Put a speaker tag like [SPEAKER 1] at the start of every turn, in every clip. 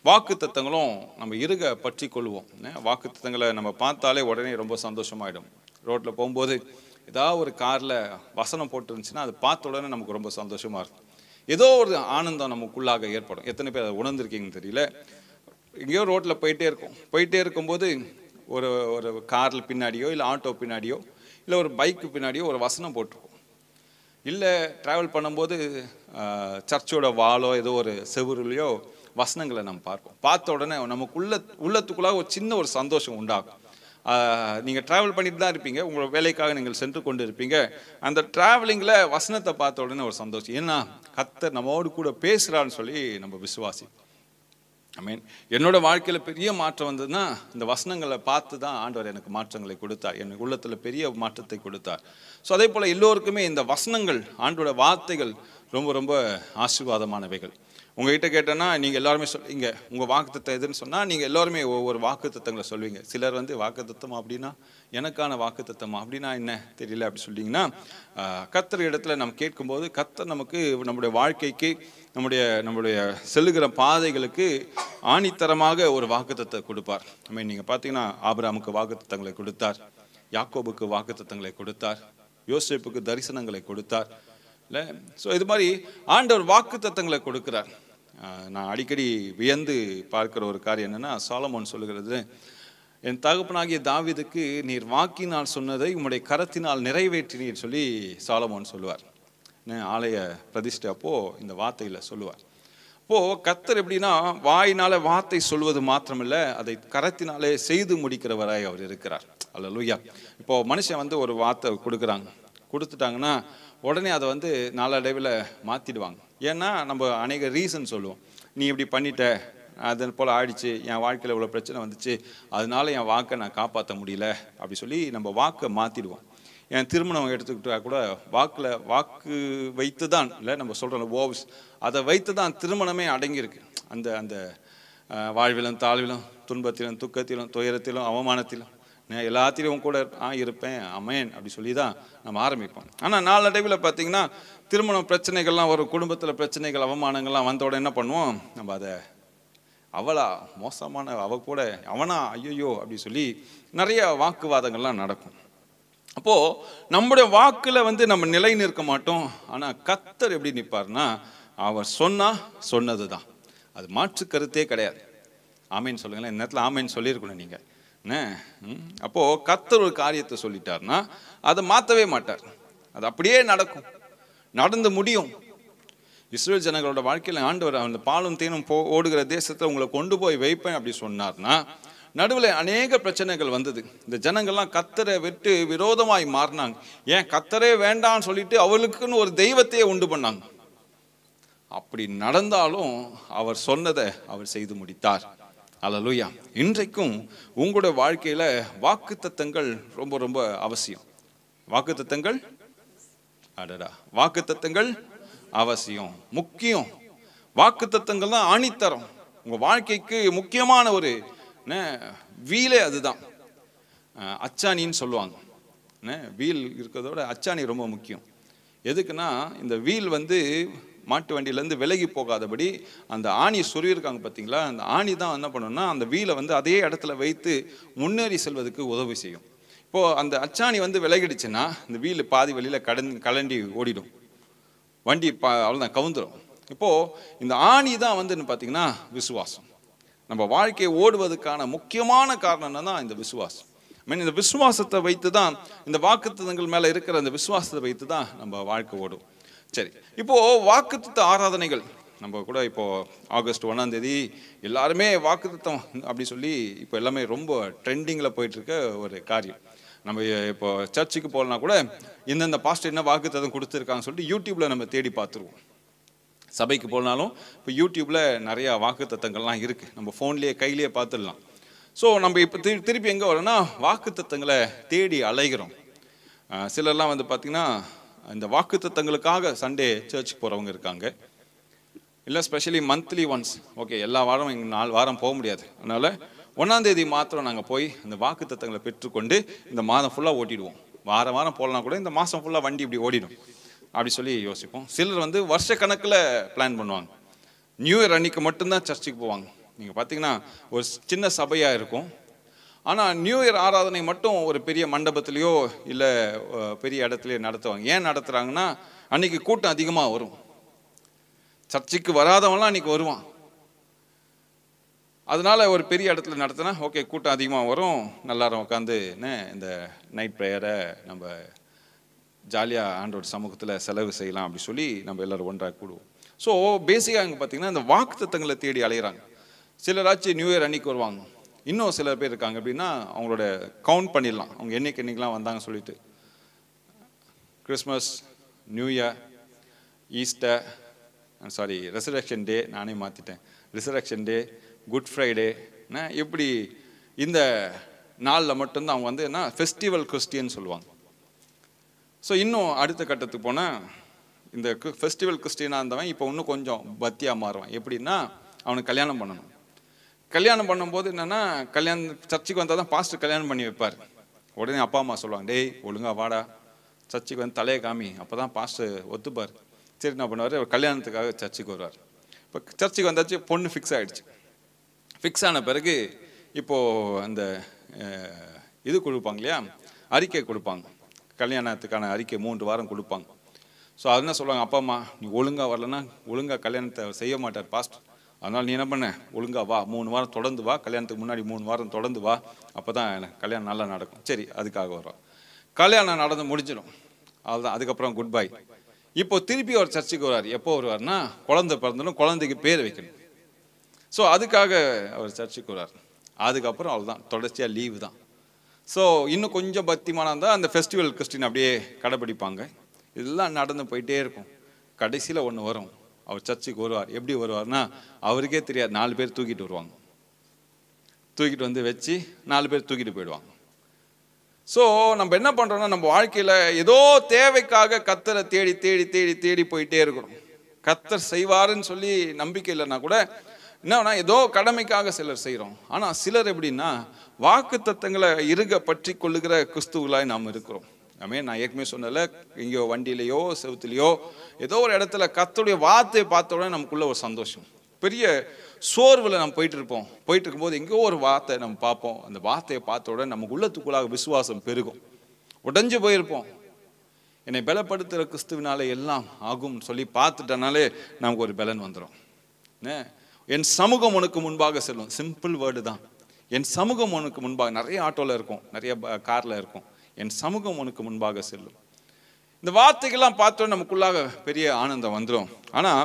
[SPEAKER 1] வாக்குத்தத்தங்களும் நம்ம இருக பற்றி கொள்வோம். வாக்குத்தத்தங்களை நம்ம பார்த்தாலே உடனே ரொம்ப சந்தோஷமாயிடும். ரோட்டில் போகும்போது ஏதாவது ஒரு காரில் வசனம் போட்டு இருந்துச்சுன்னா அது பார்த்த உடனே நமக்கு ரொம்ப சந்தோஷமாக இருக்கும். ஏதோ ஒரு ஆனந்தம் நமக்குள்ளாக ஏற்படும். எத்தனை பேர் அதை உணர்ந்திருக்கீங்கன்னு தெரியல. எங்கேயோ ரோட்டில் போயிட்டே இருக்கும்போது ஒரு ஒரு காரில் பின்னாடியோ இல்லை ஆட்டோ பின்னாடியோ இல்லை ஒரு பைக்கு பின்னாடியோ ஒரு வசனம் போட்டிருக்கும். இல்லை ட்ராவல் பண்ணும்போது சர்ச்சோட வாலோ ஏதோ ஒரு செவுருலையோ வசனங்களை நம்ம பார்ப்போம். பார்த்த உடனே நமக்கு உள்ளத்துக்குள்ளாக ஒரு சின்ன ஒரு சந்தோஷம் உண்டாகும். நீங்கள் ட்ராவல் பண்ணிட்டு தான் இருப்பீங்க, உங்களோட வேலைக்காக நீங்கள் சென்று கொண்டு இருப்பீங்க. அந்த ட்ராவலிங்கில் வசனத்தை பார்த்த உடனே ஒரு சந்தோஷம். ஏன்னா கர்த்தர் நம்மோடு கூட பேசுகிறான்னு சொல்லி நம்ம விசுவாசி. ஐ மீன் என்னோட வாழ்க்கையில் பெரிய மாற்றம் வந்ததுன்னா இந்த வசனங்களை பார்த்து தான் ஆண்டவர் எனக்கு மாற்றங்களை கொடுத்தார், எனக்கு உள்ளத்தில் பெரிய மாற்றத்தை கொடுத்தார். ஸோ அதே போல் எல்லோருக்குமே இந்த வசனங்கள், ஆண்டோட வார்த்தைகள் ரொம்ப ரொம்ப ஆசீர்வாதமானவைகள். உங்ககிட்ட கேட்டேன்னா நீங்கள் எல்லாருமே சொல்வீங்க, உங்கள் வாக்குத்தத்தம் எதுன்னு சொன்னால் நீங்கள் எல்லாருமே ஒவ்வொரு வாக்குத்தத்தங்களை சொல்வீங்க. சிலர் வந்து வாக்குத்தத்தம் அப்படின்னா எனக்கான வாக்குத்தத்தம் அப்படின்னா என்ன தெரியல அப்படி சொல்லிங்கன்னா, கர்த்தர் இடத்துல நம்ம கேட்கும்போது கர்த்தர் நமக்கு நம்முடைய வாழ்க்கைக்கு நம்முடைய செல்லுகிற பாதைகளுக்கு ஆணித்தரமாக ஒரு வாக்குத்தத்தை கொடுப்பார். ஐ மீன் நீங்கள் பார்த்தீங்கன்னா ஆபிரகாமுக்கு வாக்குத்தத்தங்களை கொடுத்தார், யாக்கோபுக்கு வாக்குத்தத்தங்களை கொடுத்தார், யோசேப்புக்கு தரிசனங்களை கொடுத்தார் இல்லை. ஸோ இது மாதிரி ஆண்டவர் வாக்குத்தத்தங்களை கொடுக்கிறார். நான் அடிக்கடி வியந்து பார்க்கிற ஒரு காரியம் என்னன்னா, சாலமோன் சொல்லுகிறது, என் தகப்பனாகிய தாவீதுக்கு நீர் வாக்கினால் சொன்னதை உம்முடைய கரத்தினால் நிறைவேற்றினீர் சொல்லி சாலமோன் சொல்லுவார். ஆலய பிரதிஷ்டை அப்போ இந்த வார்த்தையில சொல்லுவார். அப்போ கர்த்தர் எப்படின்னா வாயினால வார்த்தை சொல்வது மாத்திரமில்ல, அதை கரத்தினாலே செய்து முடிக்கிறவராய் அவர் இருக்கிறார். அல்லேலூயா. இப்போ மனுஷன் வந்து ஒரு வார்த்தை கொடுத்துட்டாங்கன்னா உடனே அதை வந்து நாளடைவில் மாற்றிடுவாங்க. ஏன்னா நம்ம அநேக ரீசன் சொல்லுவோம். நீ இப்படி பண்ணிட்ட, அதன் போல் ஆயிடுச்சு, என் வாழ்க்கையில் இவ்வளோ பிரச்சனை வந்துச்சு, அதனால என் வாக்கை நான் காப்பாற்ற முடியல அப்படி சொல்லி நம்ம வாக்கை மாற்றிடுவோம். என் திருமணம் எடுத்துக்கிட்டா கூட வாக்கு வைத்து தான் இல்லை, நம்ம சொல்கிறோம் ஓவ்ஸ், அதை வைத்து தான் திருமணமே அடங்கியிருக்கு. அந்த அந்த வாழ்விலும் தாழ்விலும் துன்பத்திலும் துக்கத்திலும் துயரத்திலும் அவமானத்திலும் எல்லாத்திலையும் கூட இருப்பேன் அமேன் அப்படி சொல்லி தான் நம்ம ஆரம்பிப்போம். ஆனால் நாளடைவில் பார்த்தீங்கன்னா திருமணம் பிரச்சனைகள்லாம் வரும், குடும்பத்தில் பிரச்சனைகள் அவமானங்கள்லாம் வந்த உடனே என்ன பண்ணுவோம், நம்ம அதை அவளா மோசமான அவ கூட அவனா ஐயோ அப்படி சொல்லி நிறைய வாக்குவாதங்கள்லாம் நடக்கும். அப்போது நம்முடைய வாக்கில் வந்து நம்ம நிலை நிற்க மாட்டோம். ஆனால் கர்த்தர் எப்படி நிற்பார்னா, அவர் சொன்னது தான், அது மாற்று கருத்தே கிடையாது. ஆமேன்னு சொல்லுங்களேன். இந்த நேரத்தில் ஆமேன்னு சொல்லியிருக்கணும் நீங்கள். அப்போ கர்த்தர் ஒரு காரியத்தை சொல்லிட்டார்னா அதை மாற்றவே மாட்டார், அது அப்படியே நடந்து முடியும். இஸ்ரேல் ஜனங்களோட வாழ்க்கையில் ஆண்டவர் அந்த பாலும் தேனும் ஓடுகிற தேசத்தை உங்களை கொண்டு போய் வைப்பேன் அப்படி சொன்னார்னா, நடுவில் அநேக பிரச்சனைகள் வந்தது. இந்த ஜனங்கள்லாம் கர்த்தரை விட்டு விரோதமாய் மாறினாங்க. ஏன் கர்த்தரே வேண்டான்னு சொல்லிட்டு அவளுக்குன்னு ஒரு தெய்வத்தையே உண்டு பண்ணாங்க. அப்படி நடந்தாலும் அவர் சொன்னதை அவர் செய்து முடித்தார். அல்லேலூயா. இன்றைக்கும் உங்களுடைய வாழ்க்கையில வாக்குத்தத்தங்கள் ரொம்ப ரொம்ப அவசியம். வாக்குத்தத்தங்கள் அவசியம், முக்கியம். வாக்குத்தத்தங்கள் தான் ஆணித்தரம். உங்க வாழ்க்கைக்கு முக்கியமான ஒரு வீலே அதுதான். அச்சாணின்னு சொல்லுவாங்க. வீல் இருக்கிறதோட அச்சாணி ரொம்ப முக்கியம். எதுக்குன்னா இந்த வீல் வந்து மாட்டு வண்டியிலேருந்து விலகி போகாதபடி அந்த ஆணியை சொருகிருக்காங்க பார்த்தீங்களா, அந்த ஆணி தான் என்ன பண்ணணும்னா அந்த வீலை வந்து அதே இடத்துல வைத்து முன்னேறி செல்வதற்கு உதவி செய்யும். இப்போது அந்த அச்சாணி வந்து விலகிடுச்சுன்னா இந்த வீல் பாதி வழியில் கலண்டி ஓடிடும், வண்டி அவ்வளோதான் கவுந்துடும். இப்போது இந்த ஆணி தான் வந்து பார்த்தீங்கன்னா விசுவாசம். நம்ம வாழ்க்கையை ஓடுவதற்கான முக்கியமான காரணம் என்னன்னா இந்த விசுவாசம். இந்த விசுவாசத்தை வைத்து தான், இந்த வாக்குத்தத்தங்கள் மேலே இருக்கிற அந்த விசுவாசத்தை வைத்து தான் நம்ம வாழ்க்கை ஓடும். சரி, இப்போ வாக்குத்தத்த ஆராதனைகள் நம்ம கூட இப்போ ஆகஸ்ட் 1ஆம் தேதி எல்லாருமே வாக்குத்தத்தம் அப்படி சொல்லி இப்போ எல்லாமே ரொம்ப ட்ரெண்டிங்கில் போயிட்டு இருக்க ஒரு காரியம். நம்ம இப்போ சர்ச்சுக்கு போகலனா கூட இந்தந்த பாஸ்டர் என்ன வாக்குத்தத்தம் கொடுத்துருக்காங்கன்னு சொல்லிட்டு யூடியூப்ல நம்ம தேடி பார்த்துருவோம். சபைக்கு போனாலும் இப்போ யூடியூப்ல நிறைய வாக்குத்தத்தங்கள்லாம் இருக்கு, நம்ம ஃபோன்லேயே கையிலேயே பார்த்துடலாம். ஸோ நம்ம இப்போ திருப்பி எங்கே வரோம்னா வாக்குத்தத்தங்களை தேடி அலைகிறோம். சிலர்லாம் வந்து பார்த்தீங்கன்னா இந்த வாக்குத்தத்தங்களுக்காக சண்டே சர்ச்சுக்கு போகிறவங்க இருக்காங்க. இல்லை ஸ்பெஷலி மந்த்லி ஒன்ஸ், ஓகே எல்லா வாரமும் எங்கள் 4 வாரம் போக முடியாது, அதனால் 1ஆம் தேதி மாத்திரம் நாங்கள் போய் இந்த வாக்குத்தத்தங்களை பெற்றுக்கொண்டு இந்த மாதம் ஃபுல்லாக ஓட்டிடுவோம். வாரம் போகலனா கூட இந்த மாதம் ஃபுல்லாக வண்டி இப்படி ஓடிடும் அப்படி சொல்லி யோசிப்போம். சிலர் வந்து வருஷ கணக்கில் பிளான் பண்ணுவாங்க. நியூ இயர் அன்னைக்கு மட்டும்தான் சர்ச்சுக்கு போவாங்க. நீங்கள் பார்த்தீங்கன்னா ஒரு சின்ன சபையாக இருக்கும். ஆனால் நியூ இயர் ஆராதனை மட்டும் ஒரு பெரிய மண்டபத்திலையோ இல்லை பெரிய இடத்துலையோ நடத்துவாங்க. ஏன் நடத்துகிறாங்கன்னா அன்றைக்கி கூட்டம் அதிகமாக வரும். சர்ச்சுக்கு வராதவன்லாம் அன்றைக்கி வருவான். அதனால ஒரு பெரிய இடத்துல நடத்தினா ஓகே கூட்டம் அதிகமாக வரும், நல்லாரும் உட்காந்து இந்த நைட் ப்ரேயரை நம்ம ஜாலியாக ஆண்டோட சமூகத்தில் செலவு செய்யலாம் அப்படி சொல்லி நம்ம எல்லோரும் ஒன்றாக கூடுவோம். ஸோ பேசிக்காக அங்கே பார்த்தீங்கன்னா இந்த வாக்குத்தத்தங்களை தேடி அலைகிறாங்க. சிலராச்சும் நியூ இயர் அன்னைக்கு வருவாங்க. இன்னும் சில பேர் இருக்காங்க அப்படின்னா அவங்களோட கவுண்ட் பண்ணிடலாம், அவங்க என்னைக்கெல்லாம் வந்தாங்க சொல்லிட்டு. Christmas, New Year, Easter, sorry resurrection day, நானே மாற்றிட்டேன், ரிசரக்ஷன் டே, குட் ஃப்ரைடே, இப்படி இந்த நாளில் மட்டும்தான் அவங்க வந்து என்ன ஃபெஸ்டிவல் கிறிஸ்டியன் சொல்லுவாங்க. ஸோ இன்னும் அடுத்த கட்டத்துக்கு போனால் இந்த ஃபெஸ்டிவல் கிறிஸ்டியனாக இருந்தவன் இப்போ இன்னும் கொஞ்சம் பக்தியாக மாறுவான். எப்படின்னா அவனுக்கு கல்யாணம் பண்ணணும். கல்யாணம் பண்ணும்போது என்னென்னா சர்ச்சுக்கு வந்தால் தான் பாஸ்டர் கல்யாணம் பண்ணி வைப்பார். உடனே அப்பா அம்மா சொல்லுவாங்க, டேய் ஒழுங்கா வாடா சர்ச்சுக்கு வந்து தலையை காமி, அப்போ தான் பாஸ்டர் ஒத்துப்பார். சரி என்ன பண்ணுவார், அவர் கல்யாணத்துக்காக சர்ச்சுக்கு வருவார். இப்போ சர்ச்சுக்கு வந்தாச்சு, பொண்ணு ஃபிக்ஸ் ஆகிடுச்சு. ஃபிக்ஸ் ஆன பிறகு இப்போது அந்த இது கொடுப்பாங்க இல்லையா, அறிக்கை கொடுப்பாங்க, கல்யாணத்துக்கான அறிக்கை 3 வாரம் கொடுப்பாங்க. ஸோ அது என்ன சொல்லுவாங்க, அப்பா அம்மா நீ ஒழுங்காக வரலன்னா ஒழுங்காக கல்யாணத்தை செய்ய மாட்டார் பாஸ்டர், அதனால் நீ என்ன பண்ண, ஒழுங்காக வா, 3 வாரம் தொடர்ந்து வா, கல்யாணத்துக்கு முன்னாடி 3 வாரம் தொடர்ந்து வா, அப்போ தான் எனக்கு கல்யாணம் நல்லா நடக்கும். சரி அதுக்காக வரோம். கல்யாணம் நடந்து முடிஞ்சிடும், அதுதான். அதுக்கப்புறம் குட் பை. இப்போ திருப்பி அவர் சர்ச்சுக்கு வர்றார். எப்போ வருவார்னா குழந்தை பிறந்தனும், குழந்தைக்கு பேர் வைக்கணும். ஸோ அதுக்காக அவர் சர்ச்சுக்கு வர்றார். அதுக்கப்புறம் அவள் தான் தொடர்ச்சியாக லீவு தான். ஸோ இன்னும் கொஞ்சம் பக்திமானம் இருந்தால் அந்த ஃபெஸ்டிவல் கிறிஸ்டின் அப்படியே கடைப்பிடிப்பாங்க. இதெல்லாம் நடந்து போயிட்டே இருக்கும். கடைசியில் ஒன்று வரும், அவர் சர்ச்சுக்கு வருவார். எப்படி வருவார்னா அவருக்கே தெரியாது, 4 பேர் தூக்கிட்டு வருவாங்க. தூக்கிட்டு வந்து வச்சு 4 பேர் தூக்கிட்டு போயிடுவாங்க. ஸோ நம்ம என்ன பண்ணுறோம்னா நம்ம வாழ்க்கையில் ஏதோ தேவைக்காக கர்த்தரை தேடி தேடி தேடி தேடி போயிட்டே இருக்கிறோம். கர்த்தர் செய்வாருன்னு சொல்லி நம்பிக்கை இல்லைன்னா கூட என்னன்னா ஏதோ கடமைக்காக சிலர் செய்கிறோம். ஆனால் சிலர் எப்படின்னா வாக்கு தத்தங்களை இறுக பற்றி கொள்ளுகிற கிறிஸ்துவலாய் நாம் இருக்கிறோம். நான் ஏற்கனவே சொன்னல, எங்கேயோ வண்டியிலையோ செவுத்துலையோ ஏதோ ஒரு இடத்துல கர்த்தருடைய வார்த்தையை பார்த்த உடனே நமக்குள்ள ஒரு சந்தோஷம், பெரிய சோர்வில் நம்ம போயிட்டு இருப்போம். போயிட்டு இருக்கும்போது எங்கேயோ ஒரு வார்த்தை நம்ம பார்ப்போம். அந்த வார்த்தையை பார்த்த உடனே நமக்கு உள்ளத்துக்குள்ளாக விசுவாசம் பெருகும். உடைஞ்சு போயிருப்போம், என்னை பலப்படுத்துகிற கிறிஸ்துவினாலே எல்லாம் ஆகும் சொல்லி பார்த்துட்டனாலே நமக்கு ஒரு பலன் வந்துடும். என் சமூகம் உனக்கு முன்பாக செல்லும். சிம்பிள் வேர்டு தான். என் சமூகம் உனக்கு முன்பாக. நிறைய ஆட்டோவில் இருக்கும், நிறைய காரில் இருக்கும். என் சமூகம் உனக்கு முன்பாக செல்லும். இந்த வார்த்தைகள்லாம் பார்த்தோம் நமக்குள்ளாக பெரிய ஆனந்தம் வந்துடும். ஆனால்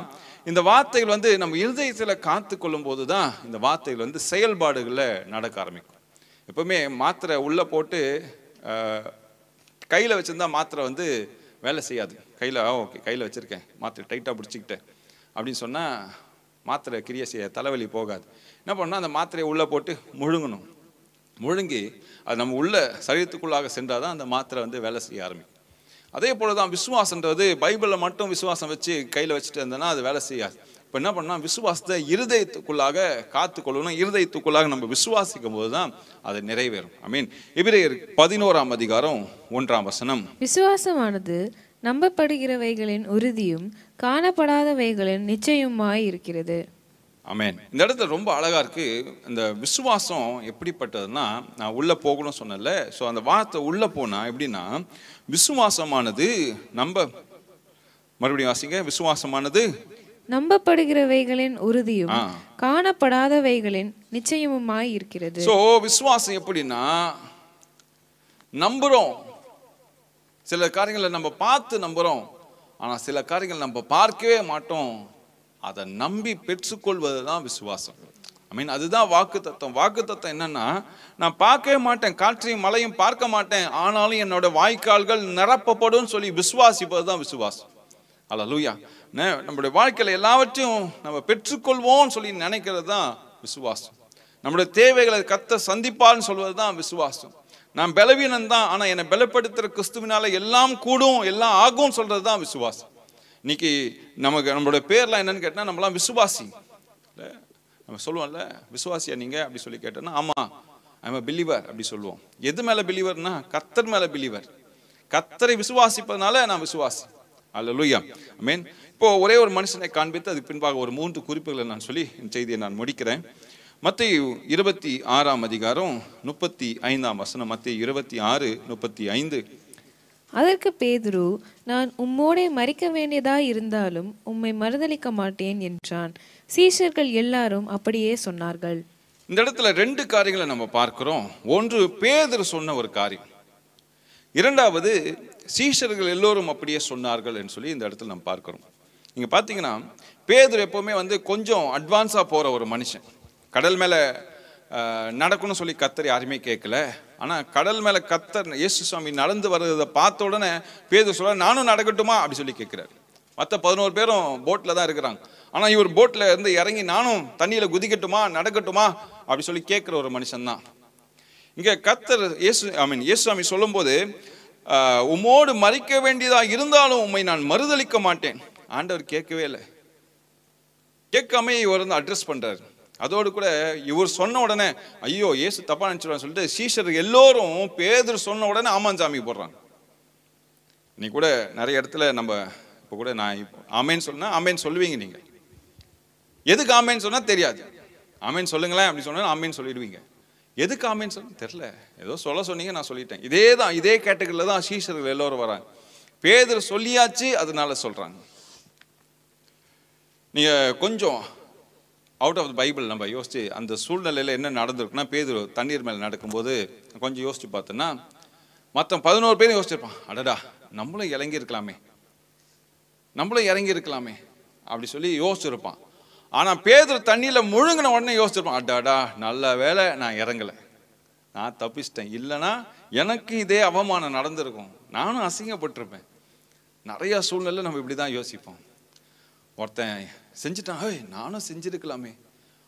[SPEAKER 1] இந்த வார்த்தைகள் வந்து நம்ம இருதயத்தில் காத்து கொள்ளும் போது தான் இந்த வார்த்தைகள் வந்து செயல்பாடுகளில் நடக்க ஆரம்பிக்கும். எப்பவுமே மாத்திரை உள்ளே போட்டு கையில் வச்சுருந்தா மாத்திரை வந்து வேலை செய்யாது. கையில் ஓகே கையில் வச்சுருக்கேன், மாத்திரை டைட்டாக பிடிச்சிக்கிட்டேன் அப்படின்னு சொன்னால் மாத்திரை கிரியை செய்ய, தலைவலி போகாது. என்ன பண்ணால் அந்த மாத்திரையை உள்ளே போட்டு முழுங்கணும். முழுங்கி அது நம்ம உள்ள சரீரத்துக்குள்ளாக சென்றால் தான் அந்த மாத்திரை வந்து வேலை செய்ய ஆரம்பிக்கும். அதே போல தான் விசுவாசன்றது பைபிளில் மட்டும் விசுவாசம் வச்சு கையில் வச்சுட்டு இருந்தோன்னா அது வேலை செய்யாது. இப்போ என்ன பண்ணால் விசுவாசத்தை இருதயத்துக்குள்ளாக காத்துக்கொள்ளணும். இருதயத்துக்குள்ளாக நம்ம விசுவாசிக்கும் போது தான் அது நிறைவேறும். எபிரேயர் 11ஆம் அதிகாரம் 1ஆம் வசனம்,
[SPEAKER 2] விசுவாசமானது நம்பப்படுகிறவைகளின் உறுதியும் காணப்படாதவைகளின் நிச்சயமாய் இருக்கிறது.
[SPEAKER 1] ஆமென். இந்த இடத்துல ரொம்ப அழகா இருக்கு. இந்த விசுவாசம் எப்படிப்பட்டதுன்னா, நான் உள்ள போகணும்னு சொன்னல. ஸோ அந்த வார்த்தை உள்ள போனா எப்படின்னா, விசுவாசமானது மறுபடியும் வாசிங்க, விசுவாசமானது
[SPEAKER 2] நம்பப்படுகிறவைகளின் உறுதியும் காணப்படாதவைகளின் நிச்சயமுமாய் இருக்கிறது.
[SPEAKER 1] ஸோ விசுவாசம் எப்படின்னா, நம்புறோம். சில காரியங்களை நம்ம பார்த்து நம்புறோம், ஆனால் சில காரியங்கள் நம்ம பார்க்கவே மாட்டோம். அதை நம்பி பெற்றுக்கொள்வது தான் விசுவாசம். அதுதான் வாக்கு தத்துவம். வாக்கு தத்துவம் என்னன்னா, நான் பார்க்கவே மாட்டேன், காற்றையும் மழையும் பார்க்க மாட்டேன், ஆனாலும் என்னோட வாய்க்கால்கள் நிரப்பப்படும் சொல்லி விசுவாசிப்பது தான் விசுவாசம். அல்லேலூயா. நம்முடைய வாழ்க்கையில எல்லாவற்றையும் நம்ம பெற்றுக்கொள்வோம் சொல்லி நினைக்கிறது தான் விசுவாசம். நம்முடைய தேவைகளை கர்த்தர் சந்திப்பார்னு சொல்வது தான் விசுவாசம். நான் பலவீனம் தான், ஆனால் என்னை பலப்படுத்துகிற கிறிஸ்துவினால எல்லாம் கூடும், எல்லாம் ஆகும் சொல்றது தான் விசுவாசம். இன்னைக்கு நம்மளோட பேர்லாம் என்னன்னு கேட்டால் நம்மளாம் விசுவாசி. நம்ம சொல்லுவோம்ல, விசுவாசியா நீங்க அப்படி சொல்லி கேட்டோம்னா, ஆமா ஐம் எ பிலீவர் அப்படி சொல்லுவோம். எது மேல பிலீவர்னா, கர்த்தர் மேல பிலீவர். கர்த்தரை விசுவாசிப்பதனால நான் விசுவாசி. அல்லேலூயா. ஆமென். இப்போ ஒரே ஒரு மனுஷனை காண்பித்து அதுக்கு பின்பாக ஒரு 3 குறிப்புகளை நான் சொல்லி இந்த செய்தியை நான் முடிக்கிறேன். மத்தேயு 26ஆம் அதிகாரம் 35ஆம் வசனம். மத்தேயு 26:35.
[SPEAKER 2] அதற்கு பேதுரு, நான் உம்மோடே மரிக்க வேண்டியதாய் இருந்தாலும் உம்மை மறுதலிக்க மாட்டேன் என்றான். சீஷர்கள் எல்லாரும் அப்படியே சொன்னார்கள்.
[SPEAKER 1] இந்த இடத்துல 2 காரியங்களை நம்ம பார்க்கிறோம். ஒன்று, பேதுரு சொன்ன ஒரு காரியம். இரண்டாவது, சீஷர்கள் எல்லோரும் அப்படியே சொன்னார்கள் என்று சொல்லி இந்த இடத்துல நம்ம பார்க்கிறோம். நீங்க பார்த்தீங்கன்னா, பேதுரு எப்பவுமே கொஞ்சம் அட்வான்ஸா போற ஒரு மனுஷன். கடல் மேல நடக்கணும்னு சொல்லி கர்த்தர் யாருமே கேட்கல. ஆனா கடல் மேல கர்த்தர் இயேசு சுவாமி நடந்து வர்றதை பார்த்த உடனே பேதுரு சொல்ற, நானும் நடக்கட்டுமா அப்படி சொல்லி கேட்கிறாரு. மற்ற 11 பேரும் போட்ல தான் இருக்கிறாங்க. ஆனா இவர் போட்ல இருந்து இறங்கி நானும் தண்ணியில குதிக்கட்டுமா நடக்கட்டுமா அப்படி சொல்லி கேட்கிற ஒரு மனுஷன் தான். இங்க கர்த்தர் இயேசு சுவாமி சொல்லும் போது, உம்மோடு மரிக்க வேண்டியதா இருந்தாலும் உம்மை நான் மறுதலிக்க மாட்டேன். ஆண்டவர் கேட்கவே இல்லை. கேட்காம இவர் அட்ரஸ் பண்றாரு. அதோடு கூட இவர் சொன்ன உடனே ஐயோ இயேசு தப்பா நினைச்சிருவான்னு சொல்லிட்டு சீஷர்கள் எல்லோரும் பேதுரு சொன்ன உடனே ஆமான் சாமி போடுறாங்க. இன்னைக்கு கூட நிறைய இடத்துல நம்ம இப்போ கூட நான் ஆமேன்னு சொன்னா ஆமேன்னு சொல்லுவீங்க. நீங்க எதுக்கு ஆமேன்னு சொன்னா தெரியாது. ஆமேன்னு சொல்லுங்களேன் அப்படி சொன்னா ஆமேன்னு சொல்லிடுவீங்க. எதுக்கு ஆமேன்னு சொன்னா தெரியல, ஏதோ சொன்னீங்க நான் சொல்லிட்டேன். இதே கேட்டகரியில தான் சீஷர்கள் எல்லோரும் வராங்க. பேதுரு சொல்லியாச்சு அதனால சொல்றாங்க. நீங்க கொஞ்சம் அவுட் ஆஃப் த பைபிள் நம்ம யோசிச்சு அந்த சூழ்நிலையில் என்ன நடந்திருக்குன்னா, பேதுரு தண்ணீர் மேலே நடக்கும்போது கொஞ்சம் யோசிச்சு பார்த்தோன்னா, மற்ற 11 பேரும் யோசிச்சிருப்பான், அடடா நம்மளும் இறங்கி இருக்கலாமே அப்படி சொல்லி யோசிச்சிருப்பான். ஆனால் பேதுரு தண்ணியில் முழுங்கின உடனே யோசிச்சிருப்பான், அடாடா நல்ல வேலை நான் இறங்கலை, நான் தப்பிச்சிட்டேன், இல்லைன்னா எனக்கு இதே அவமானம் நடந்திருக்கும், நானும் அசிங்கப்பட்டிருப்பேன். நிறைய சூழ்நிலை நம்ம இப்படி தான் யோசிப்போம். ஒருத்தன் செஞ்சுட்டான், நானும் செஞ்சிருக்கலாமே,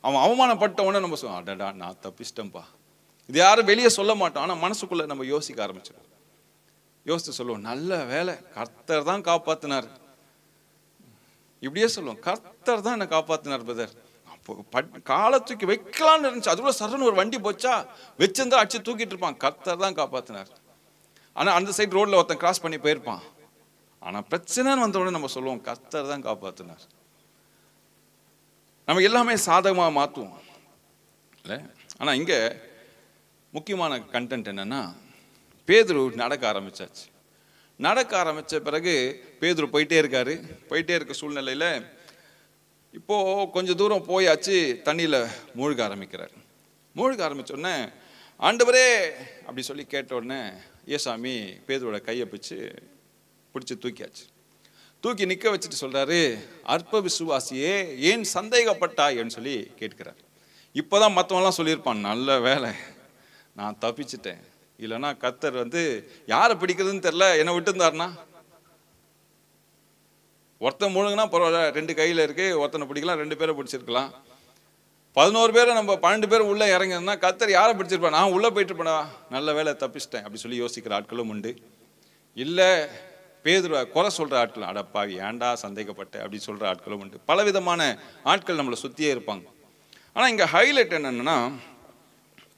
[SPEAKER 1] அவன் அவமானப்பட்ட உடனே நம்ம சொல்லுவோம், அடடா நான் தப்பிச்சிட்டேன்ப்பா. இது யாரும் வெளியே சொல்ல மாட்டோம், ஆனால் மனசுக்குள்ள நம்ம யோசிக்க ஆரம்பிச்சிடும். யோசித்து சொல்லுவோம், நல்ல வேலை கர்த்தர் தான் காப்பாத்தினார். இப்படியே சொல்லுவோம், கர்த்தர் தான் என்னை காப்பாத்தினார் பிரதர். அப்போ காலை தூக்கி வைக்கலான்னு இருந்துச்சு, அதுக்குள்ள சரன்னு ஒரு வண்டி போச்சா, வச்சிருந்தா அடிச்சு தூக்கிட்டு இருப்பான், கர்த்தர் தான் காப்பாத்தினார். ஆனால் அந்த சைடு ரோட்ல ஒருத்தன் கிராஸ் பண்ணி போயிருப்பான். ஆனால் பிரச்சனைன்னு வந்த உடனே நம்ம சொல்லுவோம், கர்த்தர் தான் காப்பாத்தினார். நம்ம எல்லாமே சாதகமாக மாற்றுவோம் இல்லை? ஆனால் இங்கே முக்கியமான கண்டென்ட் என்னன்னா, பேதுரு நடக்க ஆரம்பிச்சாச்சு. நடக்க ஆரம்பித்த பிறகு பேதுரு போயிட்டே இருக்க சூழ்நிலையில் இப்போ கொஞ்சம் தூரம் போயாச்சு, தண்ணியில் மூழ்க ஆரம்பிக்கிறார். மூழ்க ஆரம்பித்தோடனே ஆண்டவரே அப்படி சொல்லி கேட்ட உடனே ஏசாமி பேதுரோட கையை பிடிச்சி தூக்கியாச்சு. தூக்கி நிற்க வச்சுட்டு சொல்றாரு, அற்ப விசுவாசியே ஏன் சந்தேகப்பட்டாய்ன்னு சொல்லி கேட்கிறார். இப்போதான் மற்றவங்களாம் சொல்லியிருப்பான், நல்ல வேலை நான் தப்பிச்சிட்டேன், இல்லைன்னா கர்த்தர் யாரை பிடிக்கிறதுன்னு தெரியல என்னை விட்டுருந்தாருனா. ஒருத்தன் முழுங்கினா பரவாயில்ல, 2 கையில் இருக்கு, ஒருத்தனை பிடிக்கலாம், 2 பேரை பிடிச்சிருக்கலாம். 11 பேரை நம்ம 12 பேர் உள்ள இறங்கினா கர்த்தர் யாரை பிடிச்சிருப்பா, நான் உள்ள போயிட்டு இருப்பேனா, நல்ல வேலை தப்பிச்சிட்டேன் அப்படி சொல்லி யோசிக்கிற ஆட்களும் உண்டு. இல்லை பேதுருவை குறை சொல்ற ஆட்கள், அடப்பாவி ஏண்டா சந்தேகப்பட்ட அப்படி சொல்ற ஆட்களும் உண்டு. பலவிதமான ஆட்கள் நம்மளை சுத்தியே இருப்பாங்க. ஆனா இங்க ஹைலைட் என்னன்னா,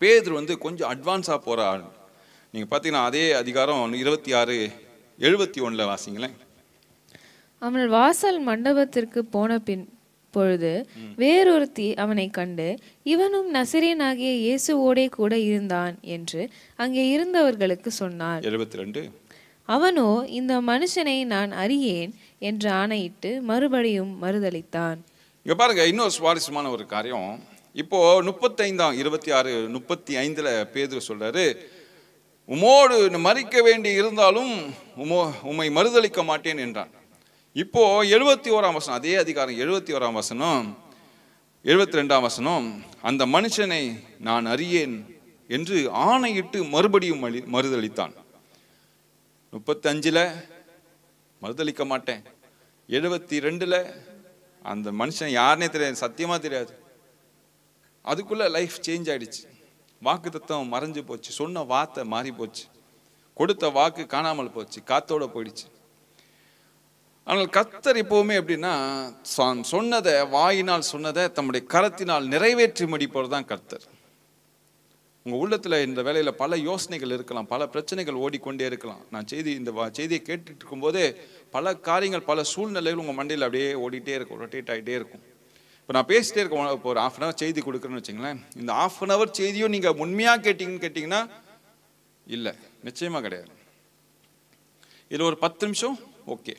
[SPEAKER 1] பேதுரு கொஞ்சம் அட்வான்ஸா போற ஆள். நீங்க பாத்தீங்கன்னா அதே அதிகாரம் 26:71 வாசிங்களேன்.
[SPEAKER 2] அவன் வாசல் மண்டபத்திற்கு போன பொழுது வேறொருத்தி அவனை கண்டு, இவனும் நசரேயனாகிய இயேசுவோடே கூட இருந்தான் என்று அங்கே இருந்தவர்களுக்கு சொன்னார்.
[SPEAKER 1] 72.
[SPEAKER 2] அவனோ, இந்த மனுஷனை நான் அறியேன் என்று ஆணையிட்டு மறுபடியும் மறுதலித்தான்.
[SPEAKER 1] இங்க பாருங்க, இன்னொரு சுவாரஸ்யமான ஒரு காரியம். இப்போ 35 பேதுரு சொல்றாரு, உமோடு மரிக்க வேண்டி இருந்தாலும் உம்மை மறுதலிக்க மாட்டேன் என்றான். இப்போ 71ஆம் வசனம், அதே அதிகாரம் 71ஆம் வசனம் 72ஆம் வசனம், அந்த மனுஷனை நான் அறியேன் என்று ஆணையிட்டு மறுபடியும் மறுதலித்தான். 35 மறுதலிக்க மாட்டேன், 72 அந்த மனுஷன் யாருன்னே தெரியாது, சத்தியமா தெரியாது. அதுக்குள்ள லைஃப் சேஞ்ச் ஆயிடுச்சு. வாக்குத்தத்தம் மறைஞ்சு போச்சு, சொன்ன வார்த்தை மாறி போச்சு, கொடுத்த வாக்கு காணாமல் போச்சு, காத்தோட போயிடுச்சு. ஆனால் கர்த்தர் எப்பவுமே எப்படின்னா, சொன்னதை வாயினால் சொன்னதை தம்முடைய கரத்தினால் நிறைவேற்றி முடிப்பவர் தான் கர்த்தர். உங்க உள்ளத்துல இந்த வேலையில பல யோசனைகள் இருக்கலாம், பல பிரச்சனைகள் ஓடிக்கொண்டே இருக்கலாம். நான் இந்த செய்தியை கேட்டுட்டு இருக்கும் போதே பல காரியங்கள், பல சூழ்நிலைகள் உங்க மண்டையில் அப்படியே ஓடிட்டே இருக்கும், ரொட்டேட் ஆகிட்டே இருக்கும். இப்போ நான் பேசிட்டே இருக்கேன், இப்போ ஒரு 1/2 hour செய்தி கொடுக்குறேன்னு வச்சுங்களேன். இந்த 1/2 hour செய்தியும் நீங்கள் உண்மையாக கேட்டிங்கன்னா இல்லை, நிச்சயமாக கிடையாது. இதில் ஒரு 10 நிமிஷம் ஓகே,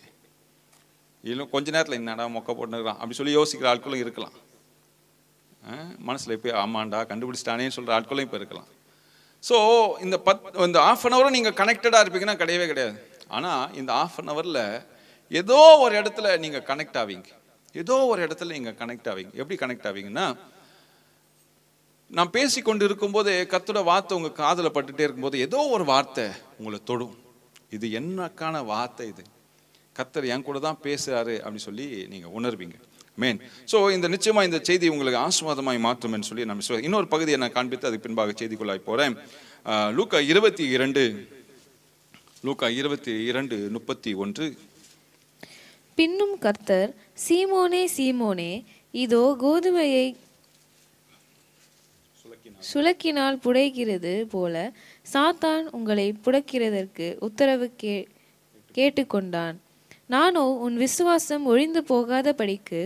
[SPEAKER 1] இல்லை கொஞ்ச நேரத்தில் என்னடா மொக்க போட்டுருக்கலாம் அப்படி சொல்லி யோசிக்கிற ஆட்களும் இருக்கலாம். மனசில் இப்போ ஆமாண்டா கண்டுபிடிச்சிட்டானேன்னு சொல்கிற ஆட்களும் இப்போ இருக்கலாம். ஸோ இந்த 1/2 hour நீங்கள் கனெக்டடாக இருப்பீங்கன்னா கிடையவே கிடையாது. ஆனால் இந்த 1/2 hourல ஏதோ ஒரு இடத்துல நீங்கள் கனெக்ட் ஆவீங்க. ஏதோ ஒரு இடத்துல நீங்கள் கனெக்ட் ஆவீங்க. எப்படி கனெக்ட் ஆவீங்கன்னா, நான் பேசி கொண்டு இருக்கும்போது கர்த்தரோட வார்த்தை உங்கள் காதில் பட்டுட்டே இருக்கும்போது ஏதோ ஒரு வார்த்தை உங்களை தொடும். இது என்னக்கான வார்த்தை, இது கர்த்தர் என் கூட தான் பேசுறாரு அப்படின்னு சொல்லி நீங்கள் உணர்வீங்க. மேன். ஸோ இந்த நிச்சயமாக இந்த செய்தி உங்களுக்கு ஆசீர்வாதமாய் மாற்றும்னு சொல்லி நம்ம இன்னொரு பகுதியை நான் காண்பித்து அதுக்கு பின்பாக செய்திக்குள்ளாய் போகிறேன். லூக்கா 22:31.
[SPEAKER 2] பின்னும் கர்த்தர், சீமோனே சீமோனே, இதோ கோதுமையை சுலக்கினால் புடைக்கிறது போல சாத்தான் உங்களை புடைக்கிறதற்கு உத்தரவு கேட்டுக்கொண்டான். நானோ உன் விசுவாசம் ஒழிந்து போகாத படிக்கு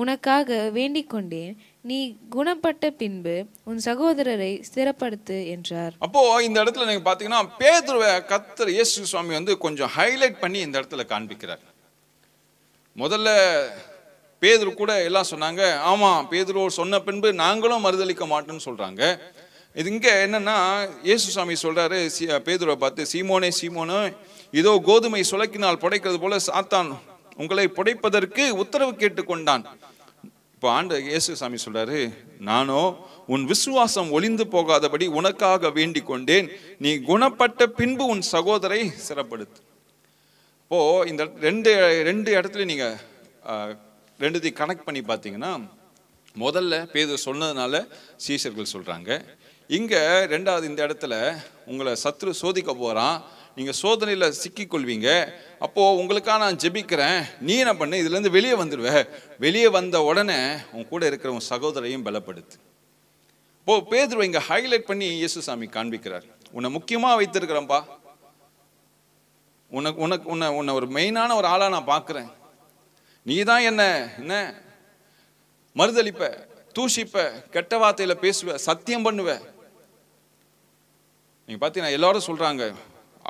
[SPEAKER 2] உனக்காக வேண்டிக் கொண்டேன். நீ குணப்பட்ட பின்பு உன் சகோதரரை ஸ்திரப்படுத்து என்றார்.
[SPEAKER 1] அப்போ இந்த இடத்துல நீங்க பாத்தீங்கன்னா பேதுருவை கர்த்தர் இயேசு சுவாமி வந்து கொஞ்சம் ஹைலைட் பண்ணி இந்த இடத்துல காண்பிக்கிறார். முதல்ல பேதுரு கூட எல்லாம் சொன்னாங்க, ஆமா பேதுரு சொன்ன பின்பு நாங்களும் மறுதலிக்க மாட்டோம்னு சொல்றாங்க. இது இங்க என்னன்னா, இயேசு சுவாமி சொல்றாரு பேதுருவை பார்த்து, சீமோனே சீமோனே, இதோ கோதுமை சுலக்கினால் புடைக்கிறது போல சாத்தான் உங்களை புடைப்பதற்கு உத்தரவு கேட்டுக்கொண்டான். இப்போ இயேசு சாமி சொல்றாரு, நானோ உன் விசுவாசம் ஒளிந்து போகாதபடி உனக்காக வேண்டிக் கொண்டேன். நீ குணப்பட்ட பின்பு உன் சகோதரை சிறப்படுத்து. இப்போ இந்த ரெண்டு இடத்துல நீங்க ரெண்டுத்தையும் கனெக்ட் பண்ணி பார்த்தீங்கன்னா, முதல்ல பேதுரு சொன்னதுனால சீஷர்கள் சொல்றாங்க. இங்க ரெண்டாவது இந்த இடத்துல உங்களை சத்ரு சோதிக்க போறான், நீங்க சோதனையில சிக்கிக்கொள்வீங்க. அப்போ உங்களுக்காக நான் ஜெபிக்கிறேன், நீ என்ன பண்ணு, இதுல இருந்து வெளியே வந்துடுவ. வெளியே வந்த உடனே உன் கூட இருக்கிற உன் சகோதரையும் பலப்படுத்து. இப்போ பேதுரு இங்க ஹைலைட் பண்ணி இயேசு சாமி காண்பிக்கிறார், உன்னை முக்கியமா வைத்திருக்கிறேன்பா, உன்னை ஒரு மெயினான ஒரு ஆளா நான் பார்க்கிறேன். நீ தான் என்ன மறுதலிப்ப, தூஷிப்ப, கெட்ட வார்த்தையில பேசுவ, சத்தியம் பண்ணுவ. நீங்க பாத்தீங்கன்னா எல்லாரும் சொல்றாங்க,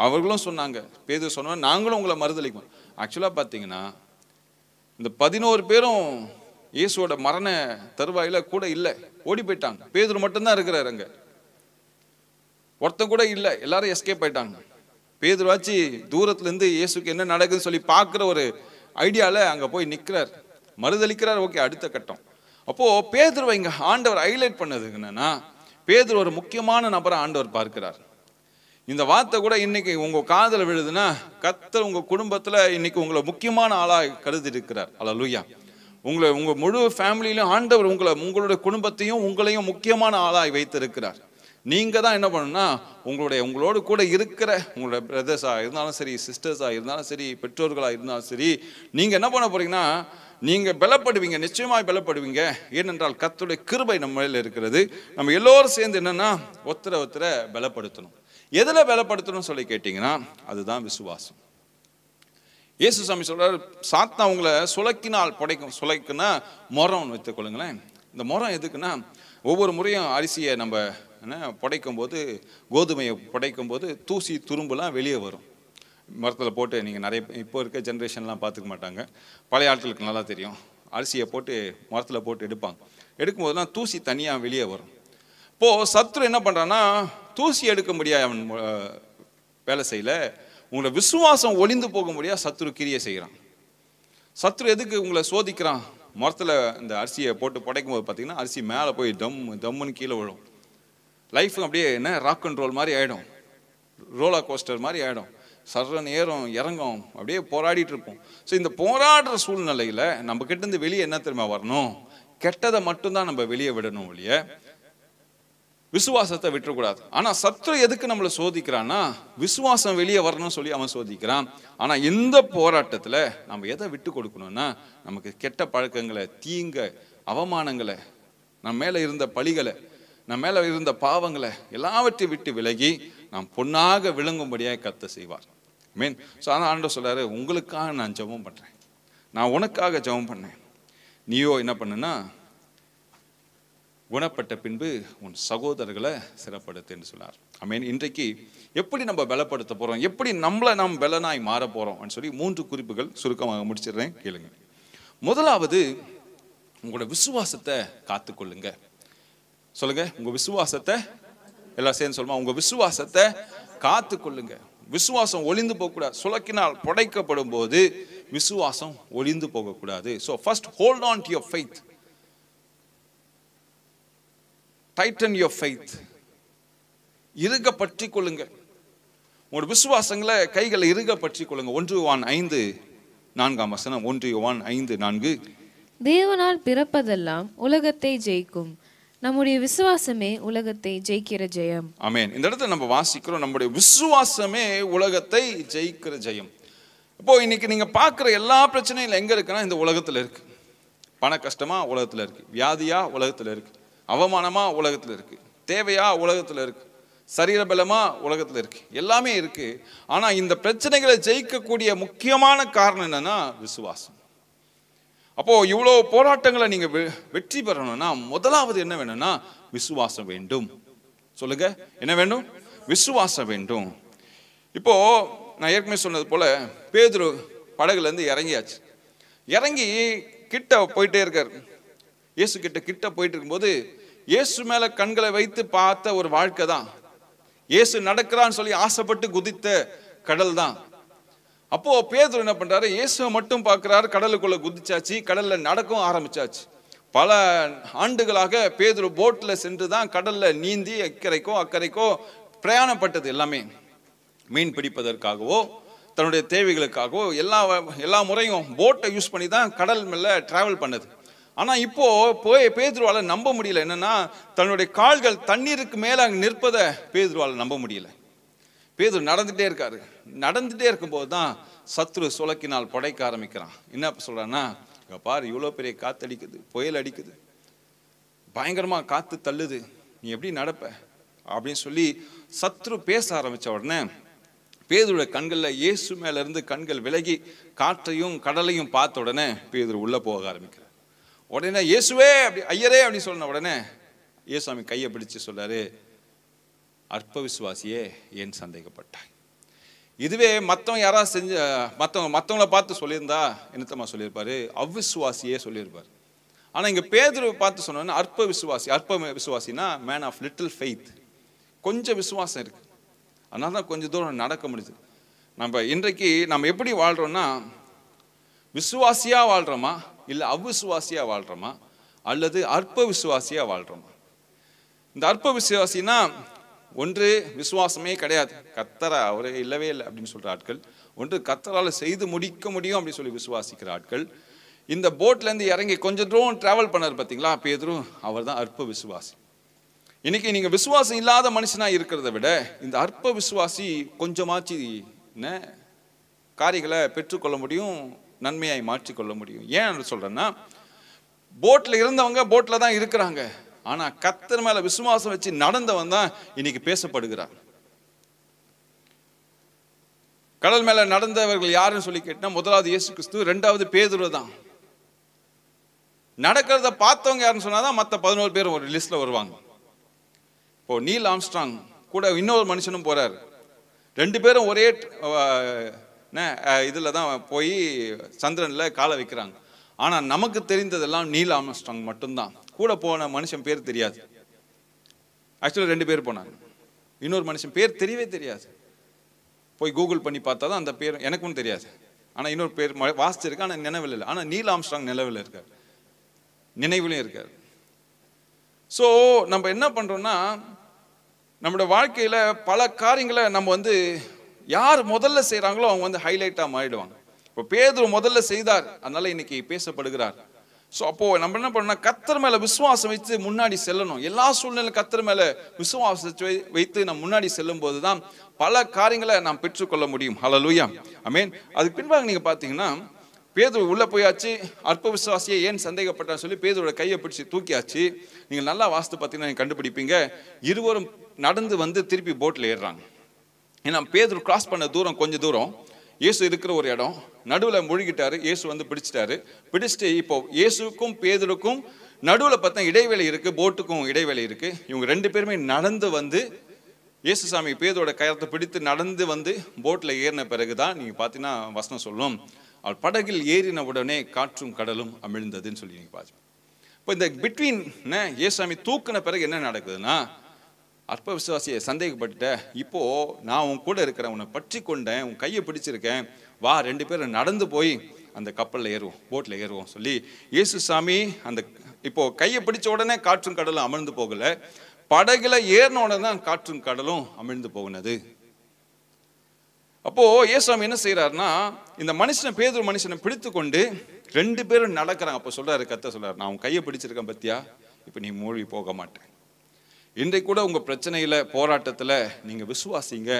[SPEAKER 1] அவர்களும் சொன்னாங்க, பேதுரு சொன்ன நாங்களும் உங்களை மறுதலிப்போம். ஆக்சுவலா பாத்தீங்கன்னா இந்த 11 பேரும் இயேசுவோட மரண தருவாயில கூட இல்லை, ஓடி போயிட்டாங்க. பேதுரு மட்டும்தான் இருக்கிறாரு அங்க, ஒருத்தன் கூட இல்லை, எல்லாரும் எஸ்கேப் ஆயிட்டாங்க. பேதுருவாச்சு தூரத்துல இருந்து இயேசுக்கு என்ன நடக்குதுன்னு சொல்லி பார்க்குற ஒரு ஐடியால அங்க போய் நிற்கிறார், மறுதளிக்கிறார். ஓகே, அடுத்த கட்டம். அப்போ பேதுருவை இங்க ஆண்டவர் ஹைலைட் பண்ணது என்னன்னா, பேதுரு ஒரு முக்கியமான நபரை ஆண்டவர் பார்க்கிறார். இந்த வார்த்தை கூட இன்னைக்கு உங்க காதல விழுதுன்னா, கர்த்தர் உங்க குடும்பத்துல இன்னைக்கு உங்களை முக்கியமான ஆளா கருதி இருக்கிறார். அல்லேலூயா. உங்க முழு ஃபேமிலியிலும் ஆண்டவர் உங்களுடைய குடும்பத்தையும் உங்களையும் முக்கியமான ஆளாய் வைத்திருக்கிறார். நீங்க தான் என்ன பண்ணணும்னா, உங்களோடு கூட இருக்கிற உங்களோட பிரதர்ஸா இருந்தாலும் சரி, சிஸ்டர்ஸா இருந்தாலும் சரி, பெற்றோர்களா இருந்தாலும் சரி, நீங்க என்ன பண்ண போறீங்கன்னா, நீங்க பலப்படுவீங்க, நிச்சயமாய் பலப்படுவீங்க. ஏனென்றால் கர்த்தருடைய கிருபை நம்ம மேல இருக்கிறது. நம்ம எல்லோரும் சேர்ந்து என்னன்னா ஒருத்தரை பலப்படுத்தணும். எதுல பலப்படுத்தணும்னு சொல்லி கேட்டீங்கன்னா, அதுதான் விசுவாசம். இயேசு சாமி சொல்றாரு, சாத்தான் உங்களை சுலக்கினால் புடைக்கும். சுலக்குன்னா முறம் வைத்துக் கொள்ளுங்களேன். இந்த முறம் எதுக்குன்னா, ஒவ்வொரு முறையும் அரிசியை நம்ம புடைக்கும் போது, கோதுமையை புடைக்கும் போது தூசி துரும்புலாம் வெளியே வரும். மரத்தில் போட்டு நீங்கள் நிறைய இப்போ இருக்க ஜென்ரேஷன்லாம் பார்த்துக்க மாட்டாங்க, பழைய ஆட்களுக்கு நல்லா தெரியும். அரிசியை போட்டு மரத்தில் போட்டு எடுப்பாங்க. எடுக்கும்போதுலாம் தூசி தனியாக வெளியே வரும். இப்போது சத்ரு என்ன பண்ணுறான்னா, தூசி எடுக்க முடியாது அவன் வேலை செய்யல, உங்களோட விசுவாசம் ஒளிந்து போக முடியாது சத்ரு கிரியை செய்கிறான். சத்ரு எதுக்கு உங்களை சோதிக்கிறான்? மரத்தில் இந்த அரிசியை போட்டு புடைக்கும் போது பார்த்தீங்கன்னா அரிசி மேலே போய் தம்முன்னு கீழே விழும். லைஃப் அப்படியே என்ன ராக் அண்ட் ரோல் மாதிரி ஆகிடும், ரோலா கோஸ்டர் மாதிரி ஆகிடும். சர்றன் ஏறும் இறங்கும், அப்படியே போராடிட்டு இருப்போம். ஸோ இந்த போராடுற சூழ்நிலையில் நம்ம கிட்டேருந்து வெளியே என்ன தெரியுமா வரணும்? கெட்டதை மட்டும்தான் நம்ம வெளியே விடணும், வெளியே விசுவாசத்தை விட்டுறக்கூடாது. ஆனால் சத்ரு எதுக்கு நம்மளை சோதிக்கிறான்னா, விசுவாசம் வெளியே வரணும்னு சொல்லி அவன் சோதிக்கிறான். ஆனால் இந்த போராட்டத்தில் நம்ம எதை விட்டு கொடுக்கணும்னா, நமக்கு கெட்ட பழக்கங்களை, தீங்க, அவமானங்களை, நம்ம மேலே இருந்த பழிகளை, நம்ம மேலே இருந்த பாவங்களை எல்லாவற்றையும் விட்டு விலகி நாம் பொன்னாக விளங்கும்படியாக கர்த்தர் செய்வார். மீன். ஸோ அதான் ஆண்டவர் சொல்றாரு, உங்களுக்காக நான் ஜெபம் பண்ணுறேன், நான் உனக்காக ஜெபம் பண்ணேன். நீயோ என்ன பண்ணுன்னா, குணப்பட்ட பின்பு உன் சகோதரர்களை சிறப்படுத்து என்று சொன்னார். ஆமென். இன்றைக்கு எப்படி நம்ம பலப்படுத்த போறோம், எப்படி நம்மளை நாம் பலனாய் மாற போறோம் சொல்லி 3 குறிப்புகள் சுருக்கமாக முடிச்சிடுறேன், கேளுங்க. முதலாவது, உங்களோட விசுவாசத்தை காத்துக்கொள்ளுங்க. சொல்லுங்க, உங்க விசுவாசத்தை, எல்லாம் சேர்ந்து சொல்லுமா, உங்க விசுவாசத்தை காத்துக்கொள்ளுங்க. விசுவாசம் ஒளிந்து போகக்கூடாது. சுளக்கினால் புடைக்கப்படும் போது விசுவாசம் ஒளிந்து போகக்கூடாது. So first hold on to your faith, Titan your faith. இறுக பற்றி கொள்ளுங்க. உங்களோட விசுவாசங்களை கைகளை இறுக பற்றி கொள்ளுங்க. 1 யோவான் 5:4 1 யோவான் 5:4.
[SPEAKER 2] தேவனால் பிறப்பதெல்லாம் உலகத்தை ஜெயிக்கும், நம்முடைய விசுவாசமே உலகத்தை ஜெயிக்கிற ஜெயம்.
[SPEAKER 1] ஆமென். இந்த இடத்துல நம்ம வாசிக்கிறோம், நம்முடைய விசுவாசமே உலகத்தை ஜெயிக்கிற ஜெயம். இப்போ இன்னைக்கு நீங்க பார்க்குற எல்லா பிரச்சனையும் எங்க இருக்குன்னா இந்த உலகத்துல இருக்கு. பண கஷ்டமா உலகத்துல இருக்கு, வியாதியா உலகத்துல இருக்கு, அவமானமா உலகத்துல இருக்கு, தேவையா உலகத்துல இருக்கு, சரீர பலமா உலகத்துல இருக்கு, எல்லாமே இருக்கு. ஆனா இந்த பிரச்சனைகளை ஜெயிக்கக்கூடிய முக்கியமான காரணம் என்னன்னா விசுவாசம். அப்போ இவ்வளோ போராட்டங்களை நீங்க வெற்றி பெறணும்னா முதலாவது என்ன வேணும்னா விசுவாசம் வேண்டும். சொல்லுங்க, என்ன வேண்டும்? விசுவாசம் வேண்டும். இப்போ நான் ஏற்கனவே சொன்னது போல பேதுரு படகுல இருந்து இறங்கியாச்சு. இறங்கி கிட்ட போயிட்டே இருக்காரு. இயேசு கிட்ட போயிட்டு இருக்கும்போது இயேசு மேல கண்களை வைத்து பார்த்த ஒரு வாழ்க்கை தான். இயேசு நடக்கிறான்னு சொல்லி ஆசைப்பட்டு குதித்த கடல் தான். அப்போ பேதுரு என்ன பண்றாரு, இயேசுவை மட்டும் பார்க்கிறாரு, கடலுக்குள்ள குதிச்சாச்சு, கடல்ல நடக்கவும் ஆரம்பிச்சாச்சு. பல ஆண்டுகளாக பேதுரு போட்ல சென்று தான் கடல்ல நீந்தி இக்கரைக்கோ அக்கறைக்கோ பிரயாணப்பட்டது. எல்லாமே மீன் பிடிப்பதற்காகவோ தன்னுடைய தேவைகளுக்காகவோ எல்லா முறையும் போட்டை யூஸ் பண்ணி தான் கடல் மேல டிராவல் பண்ணது. ஆனா இப்போ பேதுருவால நம்ப முடியல. என்னன்னா தன்னுடைய கால்கள் தண்ணீருக்கு மேல அங்க நிற்பதை பேதுருவால நம்ப முடியல. பேதுரு நடந்துட்டே இருக்காரு. நடந்துட்டே இருக்கும்போது தான் சத்ரு சுளக்கினால் புடைக்க ஆரம்பிக்கிறான். என்ன சொல்றான்னா, பாரு இவ்வளோ பெரிய காத்து அடிக்குது, புயல் அடிக்குது, பயங்கரமா காத்து தள்ளுது, நீ எப்படி நடப்ப அப்படின்னு சொல்லி சத்ரு பேச ஆரம்பிச்ச உடனே பேதுருடைய கண்கள்ல இயேசு மேல இருந்து கண்கள் விலகி காற்றையும் கடலையும் பார்த்த உடனே பேதுரு உள்ள போக ஆரம்பிக்கிறார். உடனே இயேசுவே அப்படி ஐயரே அப்படின்னு சொன்ன உடனே இயேசுவாமி கையை பிடிச்சு சொல்றாரு, அற்ப விசுவாசியே ஏன் சந்தேகப்பட்டாய்? இதுவே மற்றவங்க யாராவது செஞ்ச மற்றவங்கள பார்த்து சொல்லியிருந்தா என்னத்தமா சொல்லியிருப்பாரு, அவ்விசுவாசியே சொல்லியிருப்பார். ஆனா இங்க பேதுரு பார்த்து சொன்னா அற்ப விசுவாசி. அற்ப விசுவாசினா மேன் ஆஃப் லிட்டில் ஃபெய்த். கொஞ்சம் விசுவாசம் இருக்கு, அதனால தான் கொஞ்சம் தூரம் நடக்க முடியுது. இன்றைக்கு நம்ம எப்படி வாழ்றோம்னா, விசுவாசியா வாழ்றோமா இல்லை அவ்விசுவாசியா வாழ்றோமா அல்லது அற்ப விசுவாசியா வாழ்றோமா? இந்த அற்ப விசுவாசினா ஒன்று விசுவாசமே கிடையாது, கர்த்தரா அவரே இல்லவே இல்லை அப்படின்னு சொல்ற ஆட்கள். ஒன்று கர்த்தரால செய்து முடிக்க முடியும் அப்படின்னு சொல்லி விசுவாசிக்கிற ஆட்கள். இந்த போட்ல இருந்து இறங்கி கொஞ்சம் தூரம் டிராவல் பண்ணார் பார்த்தீங்களா பேதுரு, அவர் தான் அற்ப விசுவாசி. இன்னைக்கு நீங்க விசுவாசம் இல்லாத மனுஷனா இருக்கிறத விட இந்த அற்ப விசுவாசி கொஞ்சமாச்சு காரியங்களை பெற்றுக்கொள்ள முடியும், நன்மையாய் மாற்றிக்கொள்ள முடியும். ஏன் சொல்றேன்னா, போட்ல இருந்தவங்க போட்ல தான் இருக்கிறாங்க, ஆனா கர்த்தர் மேல விசுவாசம் வச்சு நடந்தவன் தான் இன்னைக்கு பேசப்படுகிறார். கடல் மேல நடந்தவர்கள் யாருன்னு சொல்லி கேட்டா முதலாவது இயேசு கிறிஸ்து, இரண்டாவது பேதுரு தான். நடக்கிறத பார்த்தவங்க யாருன்னு சொன்னாதான் மற்ற 11 பேர் ஒரு லிஸ்ட்ல வருவாங்க. இப்போ நீல் ஆம்ஸ்ட்ராங் கூட இன்னொரு மனுஷனும் போறாரு. 2 பேரும் ஒரே இதுல தான் போய் சந்திரன்ல காலை வைக்கிறாங்க. ஆனா நமக்கு தெரிந்ததெல்லாம் நீல் ஆம்ஸ்ட்ராங் மட்டும்தான். கூட போன மனுஷன் பேர் தெரியாது. ஆக்சுவலி 2 பேர் போனாங்க, இன்னொரு மனுஷன் பேர் தெரியவே தெரியாது. போய் கூகுள் பண்ணி பார்த்தா தான் அந்த பேர், எனக்கும் தெரியாது. ஆனா இன்னொரு பேர் வாசிச்சிருக்கு, ஆனா நினைவில் இல்லை. ஆனா நீல் ஆம்ஸ்ட்ராங் நினைவில் இருக்கார், நினைவிலையும் இருக்கார். ஸோ நம்ம என்ன பண்றோம்னா, நம்மளோட வாழ்க்கையில பல காரியங்களை நம்ம யார் முதல்ல செய்யறாங்களோ அவங்க ஹைலைட்டா மாறிடுவாங்க. இப்போ பேதுரு முதல்ல செய்தார், அதனால இன்னைக்கு பேசப்படுகிறார். ஸோ அப்போ நம்ம என்ன பண்ணோம்னா, கர்த்தர் மேல விசுவாசம் வைத்து முன்னாடி செல்லணும். எல்லா சூழ்நிலையும் கர்த்தர் மேல விசுவாசத்தை வைத்து நம்ம முன்னாடி செல்லும் போதுதான் பல காரியங்களை நாம் பெற்றுக்கொள்ள முடியும். ஹல்லேலூயா, ஆமென். அதுக்கு பின்பாக நீங்க பாத்தீங்கன்னா, பேதுரு உள்ள போயாச்சு, அற்ப விசுவாசியை ஏன் சந்தேகப்பட்டான்னு சொல்லி பேதுரோட கையை பிடிச்சி தூக்கியாச்சு. நீங்க நல்லா வாஸ்து பார்த்தீங்கன்னா நீங்க கண்டுபிடிப்பீங்க, இருவரும் நடந்து திருப்பி போட்ல ஏறுறாங்க. ஏன்னா பேதுரு கிராஸ் பண்ண தூரம் கொஞ்சம் தூரம், இயேசு இருக்கிற ஒரு இடம், நடுவில் முழுகிட்டாரு. இயேசு பிடிச்சிட்டாரு. பிடிச்சிட்டு இப்போ இயேசுக்கும் பேதுருக்கும் நடுவில் பார்த்தா இடைவெளி இருக்கு, போட்டுக்கும் இடைவெளி இருக்கு. இவங்க 2 பேருமே நடந்து வந்து இயேசுசாமி பேதுரோட கயத்தை பிடித்து நடந்து வந்து போட்டில் ஏறின பிறகுதான் நீங்க பார்த்தீங்கன்னா வசனம் சொல்லும், அவர் படகில் ஏறின உடனே காற்றும் கடலும் அமிழ்ந்ததுன்னு சொல்லி நீங்க பாருங்க. இப்போ இந்த பிட்வீன் இயேசுசாமி தூக்கின பிறகு என்ன நடக்குதுன்னா, அற்ப விசுவாசியை சந்தேகப்பட்டுட்ட, இப்போ நான் உன் கூட இருக்கிறேன், உன்னை பற்றி கொண்டேன், உன் கையை பிடிச்சிருக்கேன், வா 2 பேரும் நடந்து போய் அந்த கப்பலில் ஏறுவோம், போட்டில் ஏறுவோம் சொல்லி இயேசுசாமி அந்த இப்போ கையை பிடிச்ச உடனே காற்றும் கடலும் அமிழ்ந்து போகல, படகுல ஏறின உடனே தான் காற்றும் கடலும் அமிழ்ந்து போகுனது. அப்போ இயேசுசாமி என்ன செய்யறாருன்னா, இந்த பேதுரு மனுஷனை பிடித்து கொண்டு 2 பேரும் நடக்கிறாங்க. அப்போ சொல்றாரு, கர்த்தர் சொல்றாரு, நான் உன் கையை பிடிச்சிருக்கேன் பத்தியா, இப்ப நீ மூழ்கி போக மாட்டேன். இன்றைக்கு கூட உங்க பிரச்சனையில போராட்டத்துல நீங்க விசுவாசிங்க,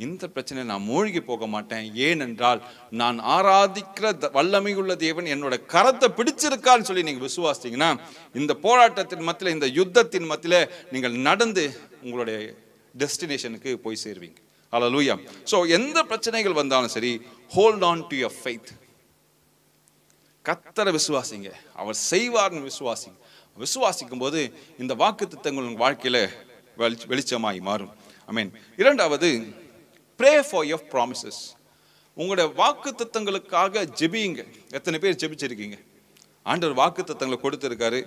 [SPEAKER 1] இந்த பிரச்சனை நான் மூழ்கி போக மாட்டேன், ஏனென்றால் நான் ஆராதிக்கிற வல்லமையுள்ள தேவன் என்னோட கரத்தை பிடிச்சிருக்கான்னு சொல்லி நீங்க விசுவாசிங்கன்னா, இந்த போராட்டத்தின் மத்தியில, இந்த யுத்தத்தின் மத்தியில நீங்கள் நடந்து உங்களுடைய டெஸ்டினேஷனுக்கு போய் சேருவீங்க. ஹல்லேலூயா. சோ எந்த பிரச்சனைகள் வந்தாலும் சரி, hold on to your faith. கர்த்தரை விசுவாசிங்க, அவர் செய்வார்னு விசுவாசிங்க. விசுவாசிக்கும் போது இந்த வாக்குத்தத்தங்கள் உங்க வாழ்க்கையில வெளிச்சமாய் மாறும். ஆமென். இரண்டாவது, pray for your promises. உங்களுடைய வாக்குத்தத்தங்களுக்காக ஜெபியுங்க. எத்தனை பேர் ஜெபிச்சிருக்கீங்க? ஆண்டவர் வாக்குத்தத்தங்களை கொடுத்திருக்காரு.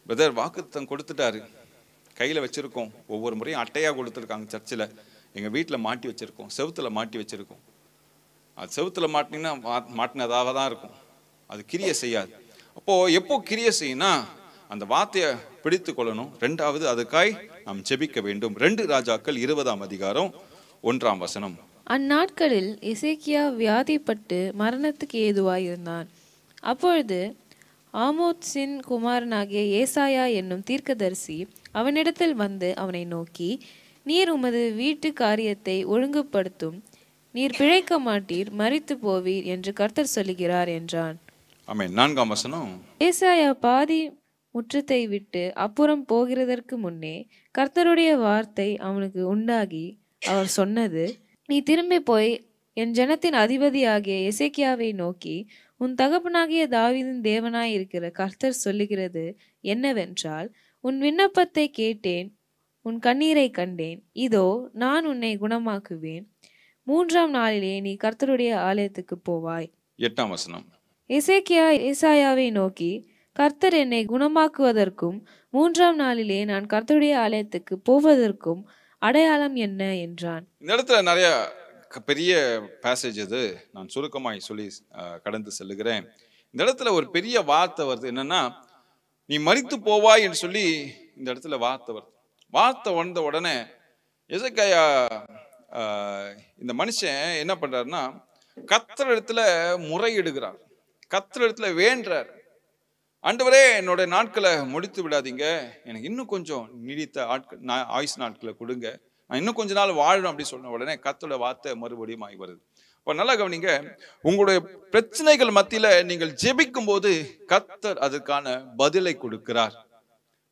[SPEAKER 1] பிரதர் வாக்குத்தத்தம் கொடுத்துட்டாரு, கையில வச்சிருக்கோம். ஒவ்வொரு முறையும் அட்டையா கொடுத்துருக்காங்க சர்ச்சில், எங்க வீட்டில் மாட்டி வச்சிருக்கோம், செவுத்துல மாட்டி வச்சிருக்கோம். அது செவுத்துல மாட்டினீங்கன்னா மாட்டினதாக தான் இருக்கும், அது கிரியை செய்யாது. அப்போ எப்போ கிரியை செய்யினா அந்த வார்த்தையை பிடித்து கொள்ளணும். ரெண்டாவது, அதுக்காய் நாம் ஜெபிக்க வேண்டும். 2 ராஜாக்கள் 20ஆம் அதிகாரம் 1ஆம் வசனம்.
[SPEAKER 2] அந்நாட்களில் எசேக்கியா வியாதிப்பட்டு மரணத்துக்கு ஏதுவாயிருந்தான். அப்பொழுது ஆமோத்சின் குமாரனாகிய ஏசாயா என்னும் தீர்க்கதரிசி அவனிடத்தில் வந்து அவனை நோக்கி, நீர் உமது வீட்டு காரியத்தை ஒழுங்குபடுத்தும், நீர் பிழைக்க மாட்டீர், மரித்து போவீர் என்று கர்த்தர் சொல்லுகிறார் என்றான்.
[SPEAKER 1] ஆமென். 4ஆம் வசனம்.
[SPEAKER 2] ஏசாயா பாதி முற்றத்தை விட்டு அப்புறம் போகிறதற்கு முன்னே கர்த்தருடைய வார்த்தை அவனுக்கு உண்டாகி அவர் சொன்னது, நீ திரும்பி போய் என் ஜனத்தின் அதிபதியாகிய எசேக்கியாவை நோக்கி, உன் தகப்பனாகிய தாவீதின் தேவனாய் இருக்கிற கர்த்தர் சொல்லுகிறது என்னவென்றால், உன் விண்ணப்பத்தை கேட்டேன், உன் கண்ணீரை கண்டேன், இதோ நான் உன்னை குணமாக்குவேன், 3ஆம் நாளிலே நீ கர்த்தருடைய ஆலயத்துக்கு போவாய்.
[SPEAKER 1] 8ஆம் வசனம்.
[SPEAKER 2] எசேக்கியா ஏசாயாவை நோக்கி, கர்த்தர் என்னை குணமாக்குவதற்கும் 3ஆம் நாளிலே நான் கர்த்தருடைய ஆலயத்துக்கு போவதற்கும் அடையாளம் என்ன என்றான்.
[SPEAKER 1] இந்த இடத்துல நிறைய பெரிய பேசேஜ், இது நான் சுருக்கமாய் சொல்லி கடந்து செல்லுகிறேன். இந்த இடத்துல ஒரு பெரிய வார்த்தை வருது, என்னன்னா நீ மரித்து போவாய் என்று சொல்லி இந்த இடத்துல வார்த்தை வருது. வார்த்தை வந்த உடனே எசேக்கியா இந்த மனுஷன் என்ன பண்றாருன்னா, கர்த்தர் இடத்துல முறையிடுகிறார், கர்த்தர் இடத்துல வேண்டுறார். ஆண்டவரே, என்னோட நாட்களை முடித்து விடாதீங்க, எனக்கு இன்னும் கொஞ்சம் நீடித்த ஆயுசு நாட்களை கொடுங்க, நான் இன்னும் கொஞ்ச நாள் வாழணும் அப்படி சொன்ன உடனே கர்த்தரோட வார்த்தை மறுபடியும் ஆகி வருது. இப்போ நல்லா கவனிங்க, உங்களுடைய பிரச்சனைகள் மத்தியில நீங்கள் ஜெபிக்கும் போது கர்த்தர் அதற்கான பதிலை கொடுக்கிறார்.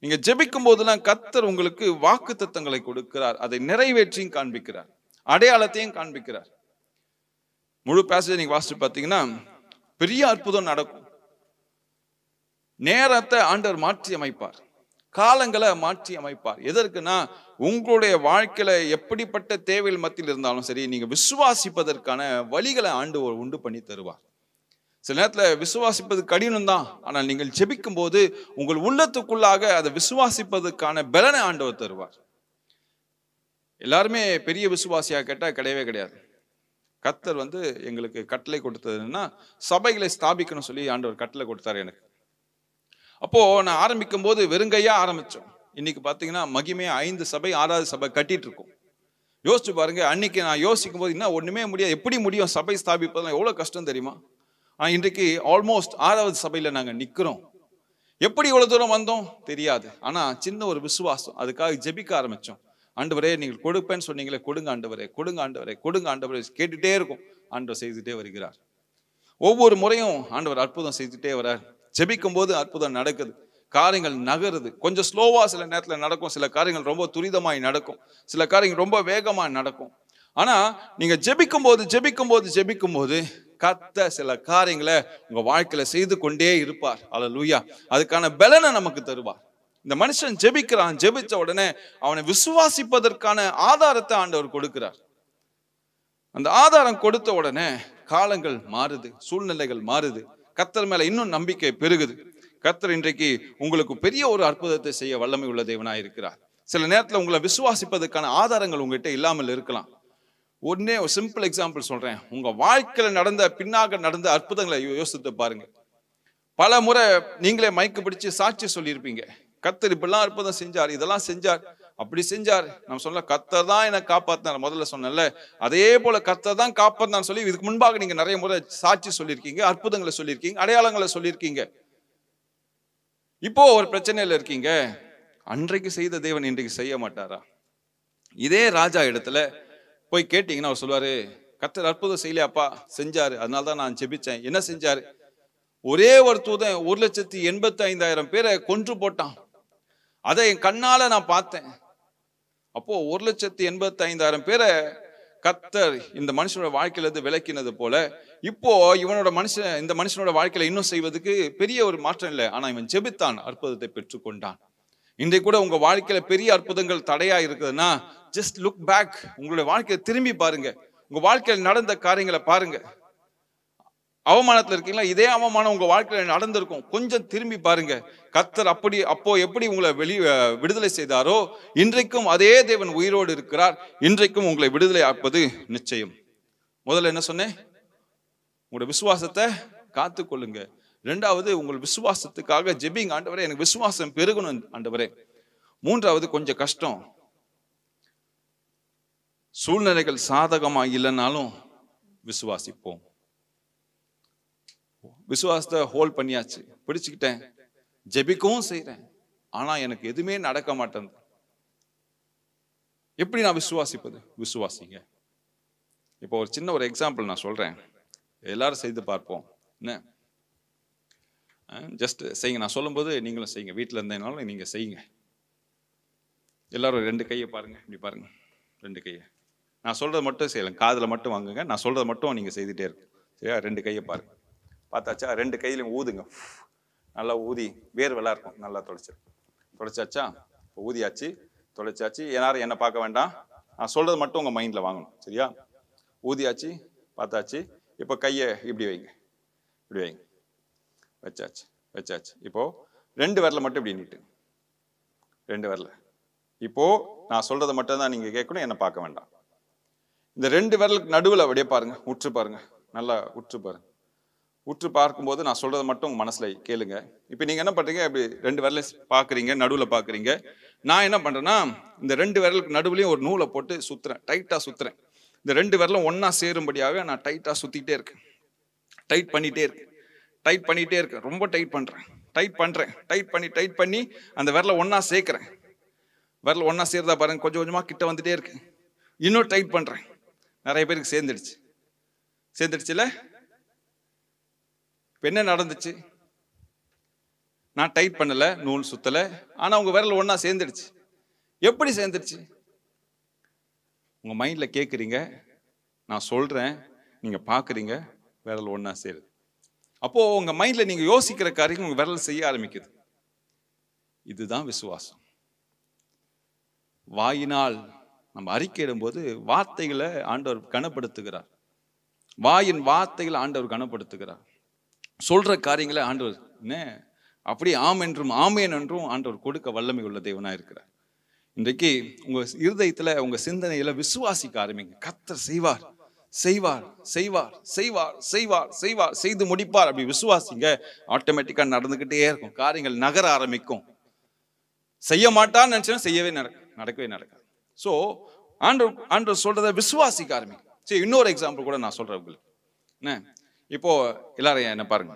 [SPEAKER 1] நீங்க ஜெபிக்கும் போதெல்லாம் கர்த்தர் உங்களுக்கு வாக்குத்தத்தங்களை கொடுக்கிறார், அதை நிறைவேற்றியும் காண்பிக்கிறார், அடையாளத்தையும் காண்பிக்கிறார். முழு பேசேஜ் நீங்க வாசிச்சு பார்த்தீங்கன்னா பெரிய அற்புதம் நடக்கும். நேரத்தை ஆண்டவர் மாற்றி அமைப்பார், காலங்களை மாற்றி அமைப்பார். எதற்குன்னா, உங்களுடைய வாழ்க்கையில எப்படிப்பட்ட தேவைகள் மத்தியில் இருந்தாலும் சரி, நீங்க விசுவாசிப்பதற்கான வழிகளை ஆண்டவர் உண்டு பண்ணி தருவார். சில நேரத்துல விசுவாசிப்பது கடினம் தான், ஆனால் நீங்கள் ஜெபிக்கும் போது உங்கள் உள்ளத்துக்குள்ளாக அதை விசுவாசிப்பதற்கான பலனை ஆண்டவர் தருவார். எல்லாருமே பெரிய விசுவாசியா கேட்டா கிடையவே கிடையாது. கர்த்தர் எங்களுக்கு கட்டளை கொடுத்ததுன்னா சபைகளை ஸ்தாபிக்கணும் சொல்லி ஆண்டவர் கட்டளை கொடுத்தாரு எனக்கு. அப்போ நான் ஆரம்பிக்கும் போது வெறுங்கையா ஆரம்பிச்சோம். இன்னைக்கு பாத்தீங்கன்னா மகிமையா 5 சபை 6வது சபை கட்டிட்டு இருக்கோம். யோசிச்சு பாருங்க, அன்னைக்கு நான் யோசிக்கும் போது இன்னும் ஒண்ணுமே முடியாது, எப்படி முடியும் சபை ஸ்தாபிப்பதெல்லாம் எவ்வளவு கஷ்டம் தெரியுமா? ஆனா இன்றைக்கு ஆல்மோஸ்ட் 6வது சபையில நாங்க நிக்கிறோம். எப்படி இவ்வளவு தூரம் வந்தோம் தெரியாது, ஆனா சின்ன ஒரு விசுவாசம், அதுக்காக ஜெபிக்க ஆரம்பிச்சோம். ஆண்டவரே, நீங்கள் கொடுப்பேன்னு சொன்னீங்களே, கொடுங்க ஆண்டவரே, கொடுங்க ஆண்டவரே, கொடுங்க ஆண்டவரே, கேட்டுட்டே இருக்கும். ஆண்டவர் செய்துட்டே வருகிறார். ஒவ்வொரு முறையும் ஆண்டவர் அற்புதம் செய்துட்டே வர்றார். ஜெபிக்கும் போது அற்புதம் நடக்குது, காரியங்கள் நகருது. கொஞ்சம் ஸ்லோவா சில நேரத்துல நடக்கும், சில காரியங்கள் ரொம்ப துரிதமாய் நடக்கும், சில காரியங்கள் ரொம்ப வேகமா நடக்கும். ஆனா நீங்க ஜெபிக்கும் போது கர்த்தர் சில காரியங்களை உங்க வாழ்க்கையில செய்து கொண்டே இருப்பார். அல்லேலூயா. அதுக்கான பலனை நமக்கு தருவார். இந்த மனுஷன் ஜெபிக்கிறான். ஜெபிச்ச உடனே அவனை விசுவாசிப்பதற்கான ஆதாரத்தை ஆண்டவர் கொடுக்கிறார். அந்த ஆதாரம் கொடுத்த உடனே காலங்கள் மாறுது, சூழ்நிலைகள் மாறுது, கர்த்தர் மேல இன்னும் நம்பிக்கை பெருகுது. கர்த்தர் இன்றைக்கு உங்களுக்கு பெரிய ஒரு அற்புதத்தை செய்ய வல்லமை உள்ள தேவனாய் இருக்கிறார். சில நேரத்துல உங்களை விசுவாசிப்பதற்கான ஆதாரங்கள் உங்ககிட்ட இல்லாமல் இருக்கலாம். ஒன்னே ஒரு சிம்பிள் எக்ஸாம்பிள் சொல்றேன். உங்க வாழ்க்கையில நடந்த பின்னாக நடந்த அற்புதங்களை யோசித்து பாருங்க. பல முறை நீங்களே மைக்கு பிடிச்சு சாட்சி சொல்லியிருப்பீங்க. கர்த்தர் இப்படிலாம் அற்புதம் செஞ்சார், இதெல்லாம் செஞ்சார், அப்படி செஞ்சார். நம்ம சொல்ல கர்த்தர் தான் என்னை காப்பாத்தினார். முதல்ல சொன்னல அதே போல கர்த்தர் தான் காப்பாத்தினான்னு சொல்லி இதுக்கு முன்பாக நீங்க நிறைய முறை சாட்சி சொல்லியிருக்கீங்க, அற்புதங்களை சொல்லியிருக்கீங்க, அடையாளங்களை சொல்லியிருக்கீங்க. இப்போ ஒரு பிரச்சனையில இருக்கீங்க. அன்றைக்கு செய்த தேவன் இன்றைக்கு செய்ய மாட்டாரா? இதே ராஜா இடத்துல போய் கேட்டீங்கன்னா அவர் சொல்லுவாரு, கர்த்தர் அற்புதம் செய்யலையாப்பா? செஞ்சாரு, அதனாலதான் நான் ஜெபிச்சேன். என்ன செஞ்சாரு? ஒரே ஒரு தூதன் 1,85,000 பேரை கொன்று போட்டான். அதை என் கண்ணால நான் பார்த்தேன். அப்போ 1,85,000 பேரை கர்த்தர் இந்த மனுஷனோட வாழ்க்கையில இருந்து விலக்கினது போல இப்போ இந்த மனுஷனோட வாழ்க்கையில இன்னும் செய்வதற்கு பெரிய ஒரு மாற்றம் இல்லை. ஆனா இவன் ஜெபித்தான், அற்புதத்தை பெற்றுக்கொண்டான். இன்றைக்கு கூட உங்க வாழ்க்கையில பெரிய அற்புதங்கள் தடையா இருக்குதுன்னா ஜஸ்ட் லுக் பேக். உங்களுடைய வாழ்க்கையை திரும்பி பாருங்க. உங்க வாழ்க்கையில் நடந்த காரியங்களை பாருங்க. அவமானத்துல இருக்கீங்களா? இதே அவமானம் உங்க வாழ்க்கையில நடந்திருக்கும். கொஞ்சம் திரும்பி பாருங்க. கர்த்தர் அப்போ எப்படி உங்களை விடுதலை செய்தாரோ இன்றைக்கும் அதே தேவன் உயிரோடு இருக்கிறார். இன்றைக்கும் உங்களை விடுதலை ஆப்பது நிச்சயம். முதல்ல என்ன சொன்னேன்? உங்களோட விசுவாசத்தை காத்து கொள்ளுங்க. ரெண்டாவது, உங்கள் விசுவாசத்துக்காக ஜெபிங்க. ஆண்டவரே எனக்கு விசுவாசம் பெருகணும் ஆண்டவரே. மூன்றாவது, கொஞ்சம் கஷ்டம், சூழ்நிலைகள் சாதகமா இல்லைன்னாலும் விசுவாசிப்போம். விசுவாசத்தை ஹோல்ட் பண்ணியாச்சு, பிடிச்சுக்கிட்டேன், ஜெபிக்கவும் செய்யறேன், ஆனா எனக்கு எதுவுமே நடக்க மாட்டேங்குது. எப்படி நான் விசுவாசிப்பது? விசுவாசிங்க. இப்போ ஒரு சின்ன ஒரு எக்ஸாம்பிள் நான் சொல்றேன், எல்லாரும் செய்து பார்ப்போம். என்ன ஜஸ்ட் செய்யுங்க. நான் சொல்லும்போது நீங்களும் செய்யுங்க. வீட்டில் இருந்தேனாலும் நீங்க செய்யுங்க. எல்லாரும் 2 கையை பாருங்க, இப்படி பாருங்க, 2 கையை. நான் சொல்றது மட்டும் செய்யலாம், காதுல மட்டும் வாங்குங்க. நான் சொல்றது மட்டும் நீங்க செய்துட்டே இருக்கு. சரியா? 2 கையை பாருங்க. பார்த்தாச்சா? 2 கையிலையும் ஊதுங்க. நல்லா ஊதி வேர்வெல்லாம் இருக்கும், நல்லா தொடச்சாச்சா? இப்போ ஊதியாச்சு, தொலைச்சாச்சு. யாரும் என்ன பார்க்க வேண்டாம், நான் சொல்றது மட்டும் உங்க மைண்ட்ல வாங்கணும். சரியா? ஊதியாச்சு, பார்த்தாச்சு. இப்போ கையை இப்படி வைங்க, இப்படி வைங்க. வச்சாச்சு. இப்போ 2 விரல மட்டும் இப்படி நீட்டு, 2 விரல. இப்போ நான் சொல்றதை மட்டும் தான் நீங்க கேட்கணும், என்ன பார்க்க வேண்டாம். இந்த 2 விரலுக்கு நடுவில் அப்படியே பாருங்க, உற்று பாருங்க, நல்லா உற்று பாருங்க. உற்று பார்க்கும்போது நான் சொல்றதை மட்டும் உங்க மனசுல கேளுங்க. இப்போ நீங்க என்ன பண்றீங்க? இப்படி 2 விரல பாக்குறீங்க, நடுவில் பாக்குறீங்க. நான் என்ன பண்றேன்னா இந்த 2 விரலுக்கு நடுவுலையும் ஒரு நூலை போட்டு சுத்துறேன், டைட்டா சுத்துறேன். இந்த 2 விரலும் ஒன்னா சேரும்படியாக நான் டைட்டா சுத்திட்டே இருக்கேன், டைட் பண்ணிட்டே இருக்கேன், ரொம்ப டைட் பண்ணி அந்த விரலை ஒன்னா சேர்க்கிறேன். விரல ஒன்னா சேர்ந்தா பாருங்க, கொஞ்சம் கொஞ்சமா கிட்ட வந்துட்டே இருக்கு. இன்னும் டைட் பண்றேன். நிறைய பேருக்கு சேர்ந்துடுச்சுல. இப்ப என்ன நடந்துச்சு? நான் டைட் பண்ணல, நூல் சுத்தல, ஆனா உங்க விரல் ஒன்னா சேர்ந்துடுச்சு. எப்படி சேர்ந்துடுச்சு? உங்க மைண்ட்ல கேக்குறீங்க, நான் சொல்றேன், நீங்க பாக்குறீங்க, விரல் ஒன்னா சேருது. அப்போ உங்க மைண்ட்ல நீங்க யோசிக்கிற காரியம் உங்க விரல் செய்ய ஆரம்பிக்குது. இதுதான் விசுவாசம். வாயினால் நம்ம அறிக்கையிடும் போது வார்த்தைகளை ஆண்டவர் கனப்படுத்துகிறார். வாயின் வார்த்தைகளை ஆண்டவர் கனப்படுத்துகிறார். சொல்ற காரியங்களை ஆண்டவர் அப்படி ஆம் என்றும் ஆமேன் என்றும் ஆண்டவர் கொடுக்க வல்லமை உள்ள தேவனா இருக்கிறார். இன்றைக்கு உங்க இருதயத்துல, உங்க சிந்தனையில விசுவாசிக்க ஆரம்பிங்க. கர்த்தர் செய்வார், செய்து முடிப்பார். அப்படி விசுவாசிங்க. ஆட்டோமேட்டிக்கா நடந்துகிட்டே இருக்கும், காரியங்கள் நகர ஆரம்பிக்கும். செய்ய மாட்டான்னு நினைச்சா நடக்கவே நடக்காது. சோ ஆண்டவர் சொல்றதை விசுவாசிக்க ஆரம்பிங்க. சரி, இன்னொரு எக்ஸாம்பிள் கூட நான் சொல்றேன் உங்களுக்கு. என்ன, இப்போ எல்லாரும் என்ன பாருங்க,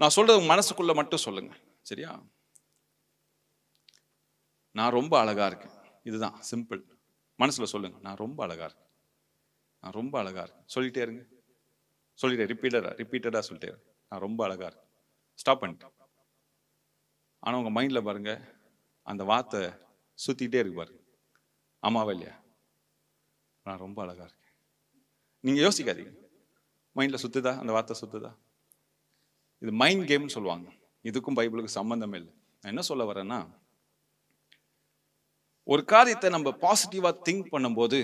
[SPEAKER 1] நான் சொல்றது மனசுக்குள்ள மட்டும் சொல்லுங்க. சரியா? நான் ரொம்ப அழகா இருக்கேன். இதுதான் சிம்பிள். மனசுல சொல்லுங்க, நான் ரொம்ப அழகா இருக்கேன், நான் ரொம்ப அழகா இருக்கேன். சொல்லிட்டே இருங்க, ரிப்பீட்டடா சொல்லிட்டே இருங்க, நான் ரொம்ப அழகா இருக்கேன். ஸ்டாப் பண்ணிட்டேன். ஆனா உங்க மைண்ட்ல பாருங்க, அந்த வார்த்தை சுத்திட்டே இருக்கு பாருங்க. ஆமாவா இல்லையா? நான் ரொம்ப அழகா இருக்கேன். நீங்க யோசிக்காதீங்க, மைண்டில் சுற்றுதா? அந்த வார்த்தை சுற்றுதா? இது மைண்ட் கேம்னு சொல்லுவாங்க. இதுக்கும் பைபிளுக்கு சம்பந்தமே இல்லை. நான் என்ன சொல்ல வரேன்னா, ஒரு காரியத்தை நம்ம பாசிட்டிவாக திங்க் பண்ணும்போது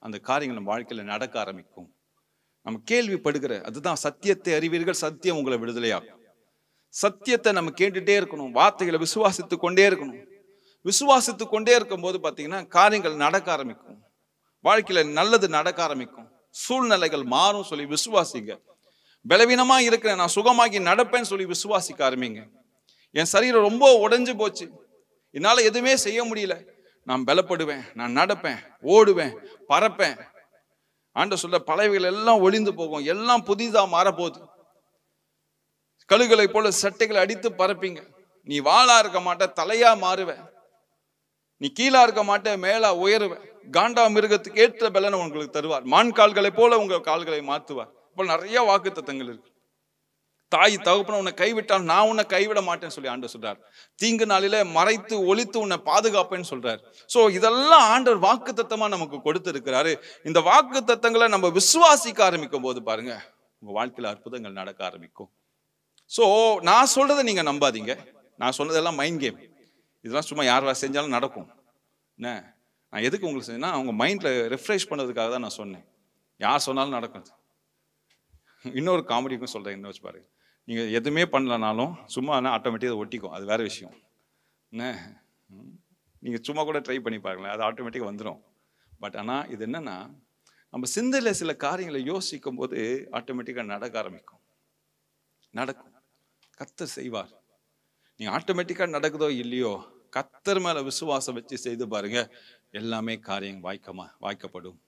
[SPEAKER 1] அந்த காரியங்கள் நம்ம வாழ்க்கையில் நடக்க ஆரம்பிக்கும். நம்ம கேள்விப்படுகிற அதுதான் சத்தியத்தை அறிவீர்கள், சத்தியம் உங்களை விடுதலையாகும். சத்தியத்தை நம்ம கேட்டுட்டே இருக்கணும், வார்த்தைகளை விசுவாசித்து கொண்டே இருக்கணும். விசுவாசித்து கொண்டே இருக்கும் போது பார்த்தீங்கன்னா காரியங்கள் நடக்க ஆரம்பிக்கும், வாழ்க்கையில நல்லது நடக்க ஆரம்பிக்கும், சூழ்நிலைகள் மாறும் சொல்லி விசுவாசிங்க. பலவீனமா இருக்கிறேன், நான் சுகமாகி நடப்பேன்னு சொல்லி விசுவாசிக்க ஆரம்பிங்க. என் சரீரம் ரொம்ப உடைஞ்சு போச்சு, என்னால எதுவுமே செய்ய முடியல, நான் பலப்படுவேன், நான் நடப்பேன், ஓடுவேன், பறப்பேன். ஆண்டவர் சொல்ற பழையவைகள் எல்லாம் ஒளிந்து போகும், எல்லாம் புதிதா மாறப்போகுது. கழுகுகளை போல சட்டைகளை அடித்து பறப்பீங்க. நீ வாளா இருக்க மாட்ட, தலையா மாறுவ. நீ கீழா இருக்க மாட்ட, மேலா உயருவ. காண்டா மிருகத்துக்கு ஏற்ற பலனை உங்களுக்கு தருவார். மான் கால்களை போல உங்க கால்களை மாற்றுவார். இப்போ நிறைய வாக்குத்தத்தங்கள் இருக்கு. தாய் தகப்பன உன்னை கைவிட்டால் நான் உன்னை கைவிட மாட்டேன்னு சொல்லி ஆண்டவர் சொல்றார். தீங்கு நாளில மறைத்து ஒளித்து உன்னை பாதுகாப்பேன்னு சொல்றாரு. சோ இதெல்லாம் ஆண்டவர் வாக்குத்தத்தமா நமக்கு கொடுத்திருக்கிறாரு. இந்த வாக்குத்தத்தங்களை நம்ம விசுவாசிக்க ஆரம்பிக்கும் போது பாருங்க, உங்க வாழ்க்கையில அற்புதங்கள் நடக்க ஆரம்பிக்கும். சோ நான் சொல்றதை நீங்க நம்பாதீங்க. நான் சொன்னதெல்லாம் மைண்ட் கேம். இதெல்லாம் சும்மா யார் செஞ்சாலும் நடக்கும். என்ன நான் எதுக்கு உங்களுக்கு செஞ்சேன்னா, அவங்க மைண்ட்ல ரிஃப்ரெஷ் பண்ணதுக்காக தான் நான் சொன்னேன். யார் சொன்னாலும் நடக்கும். இன்னொரு காமெடிக்கும் சொல்றேன், என்ன வச்சு பாருங்க. நீங்க எதுவுமே பண்ணலனாலும் சும்மா ஆட்டோமேட்டிக்காக ஒட்டிக்கும், அது வேற விஷயம். என்ன நீங்க சும்மா கூட ட்ரை பண்ணி பாருங்களேன், அது ஆட்டோமேட்டிக்காக வந்துடும். பட் ஆனால் இது என்னன்னா, நம்ம சிந்தையில சில காரியங்களை யோசிக்கும் போது ஆட்டோமேட்டிக்காக நடக்க ஆரம்பிக்கும், நடக்கும். கர்த்தர் செய்வார். நீங்க ஆட்டோமேட்டிக்காக நடக்குதோ இல்லையோ, கர்த்தர் மேல விசுவாசம் வச்சு செய்து பாருங்க, எல்லாமே காரியம் வாய்க்கப்படும்,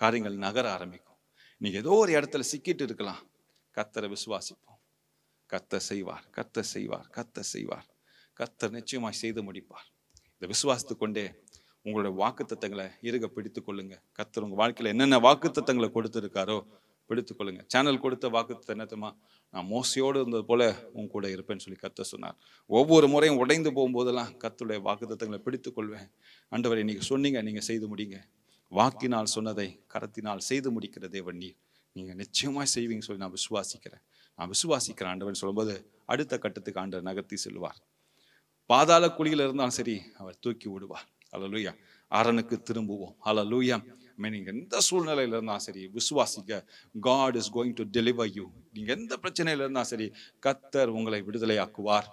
[SPEAKER 1] காரியங்கள் நகர ஆரம்பிக்கும். நீங்க ஏதோ ஒரு இடத்துல சிக்கிட்டு இருக்கலாம், கர்த்தரை விசுவாசிப்போம், கர்த்தர் செய்வார், கர்த்தர் செய்வார், கர்த்தர் செய்வார், கர்த்தர் நிச்சயமாய் செய்து முடிப்பார். இதை விசுவாசித்து கொண்டே உங்களுடைய வாக்குத்தத்தங்களை இறுக பிடித்துக் கொள்ளுங்க. கர்த்தர் உங்க வாழ்க்கையில என்னென்ன வாக்குத்தத்தங்களை கொடுத்திருக்காரோ பிடித்துக் கொள்ளுங்க. சேனல் கொடுத்த வாக்குத்தத்தம் என்னத்துமா, நான் மோசையோடு இருந்தது போல உன் கூட இருப்பேன்னு சொல்லி கர்த்தர் சொன்னார். ஒவ்வொரு முறையும் உடைந்து போகும்போதெல்லாம் கர்த்தருடைய வாக்குத்தத்தங்களை பிடித்துக் கொள்வேன். ஆண்டவரை நீங்க சொன்னீங்க, நீங்க செய்து முடிங்க. வாக்கினால் சொன்னதை கரத்தினால் செய்து முடிக்கிற தேவன் நீர், நீங்க நிச்சயமாய் செய்வீங்க சொல்லி நான் விசுவாசிக்கிறேன் ஆண்டவன் சொல்லும்போது அடுத்த கட்டத்துக்கு ஆண்டவர் நகர்த்தி செல்வார். பாதாள குழியில இருந்தாலும் சரி அவர் தூக்கி விடுவார். அல்லேலூயா. அரணுக்கு திரும்புவோம். அல்லேலூயா. நீங்க எந்த சூழ்நிலையில இருந்தா சரி விசுவாசிக்க. God is going to deliver you. நீங்க எந்த பிரச்சனையில இருந்தா சரி கர்த்தர் உங்களை விடுதலையாக்குவார்.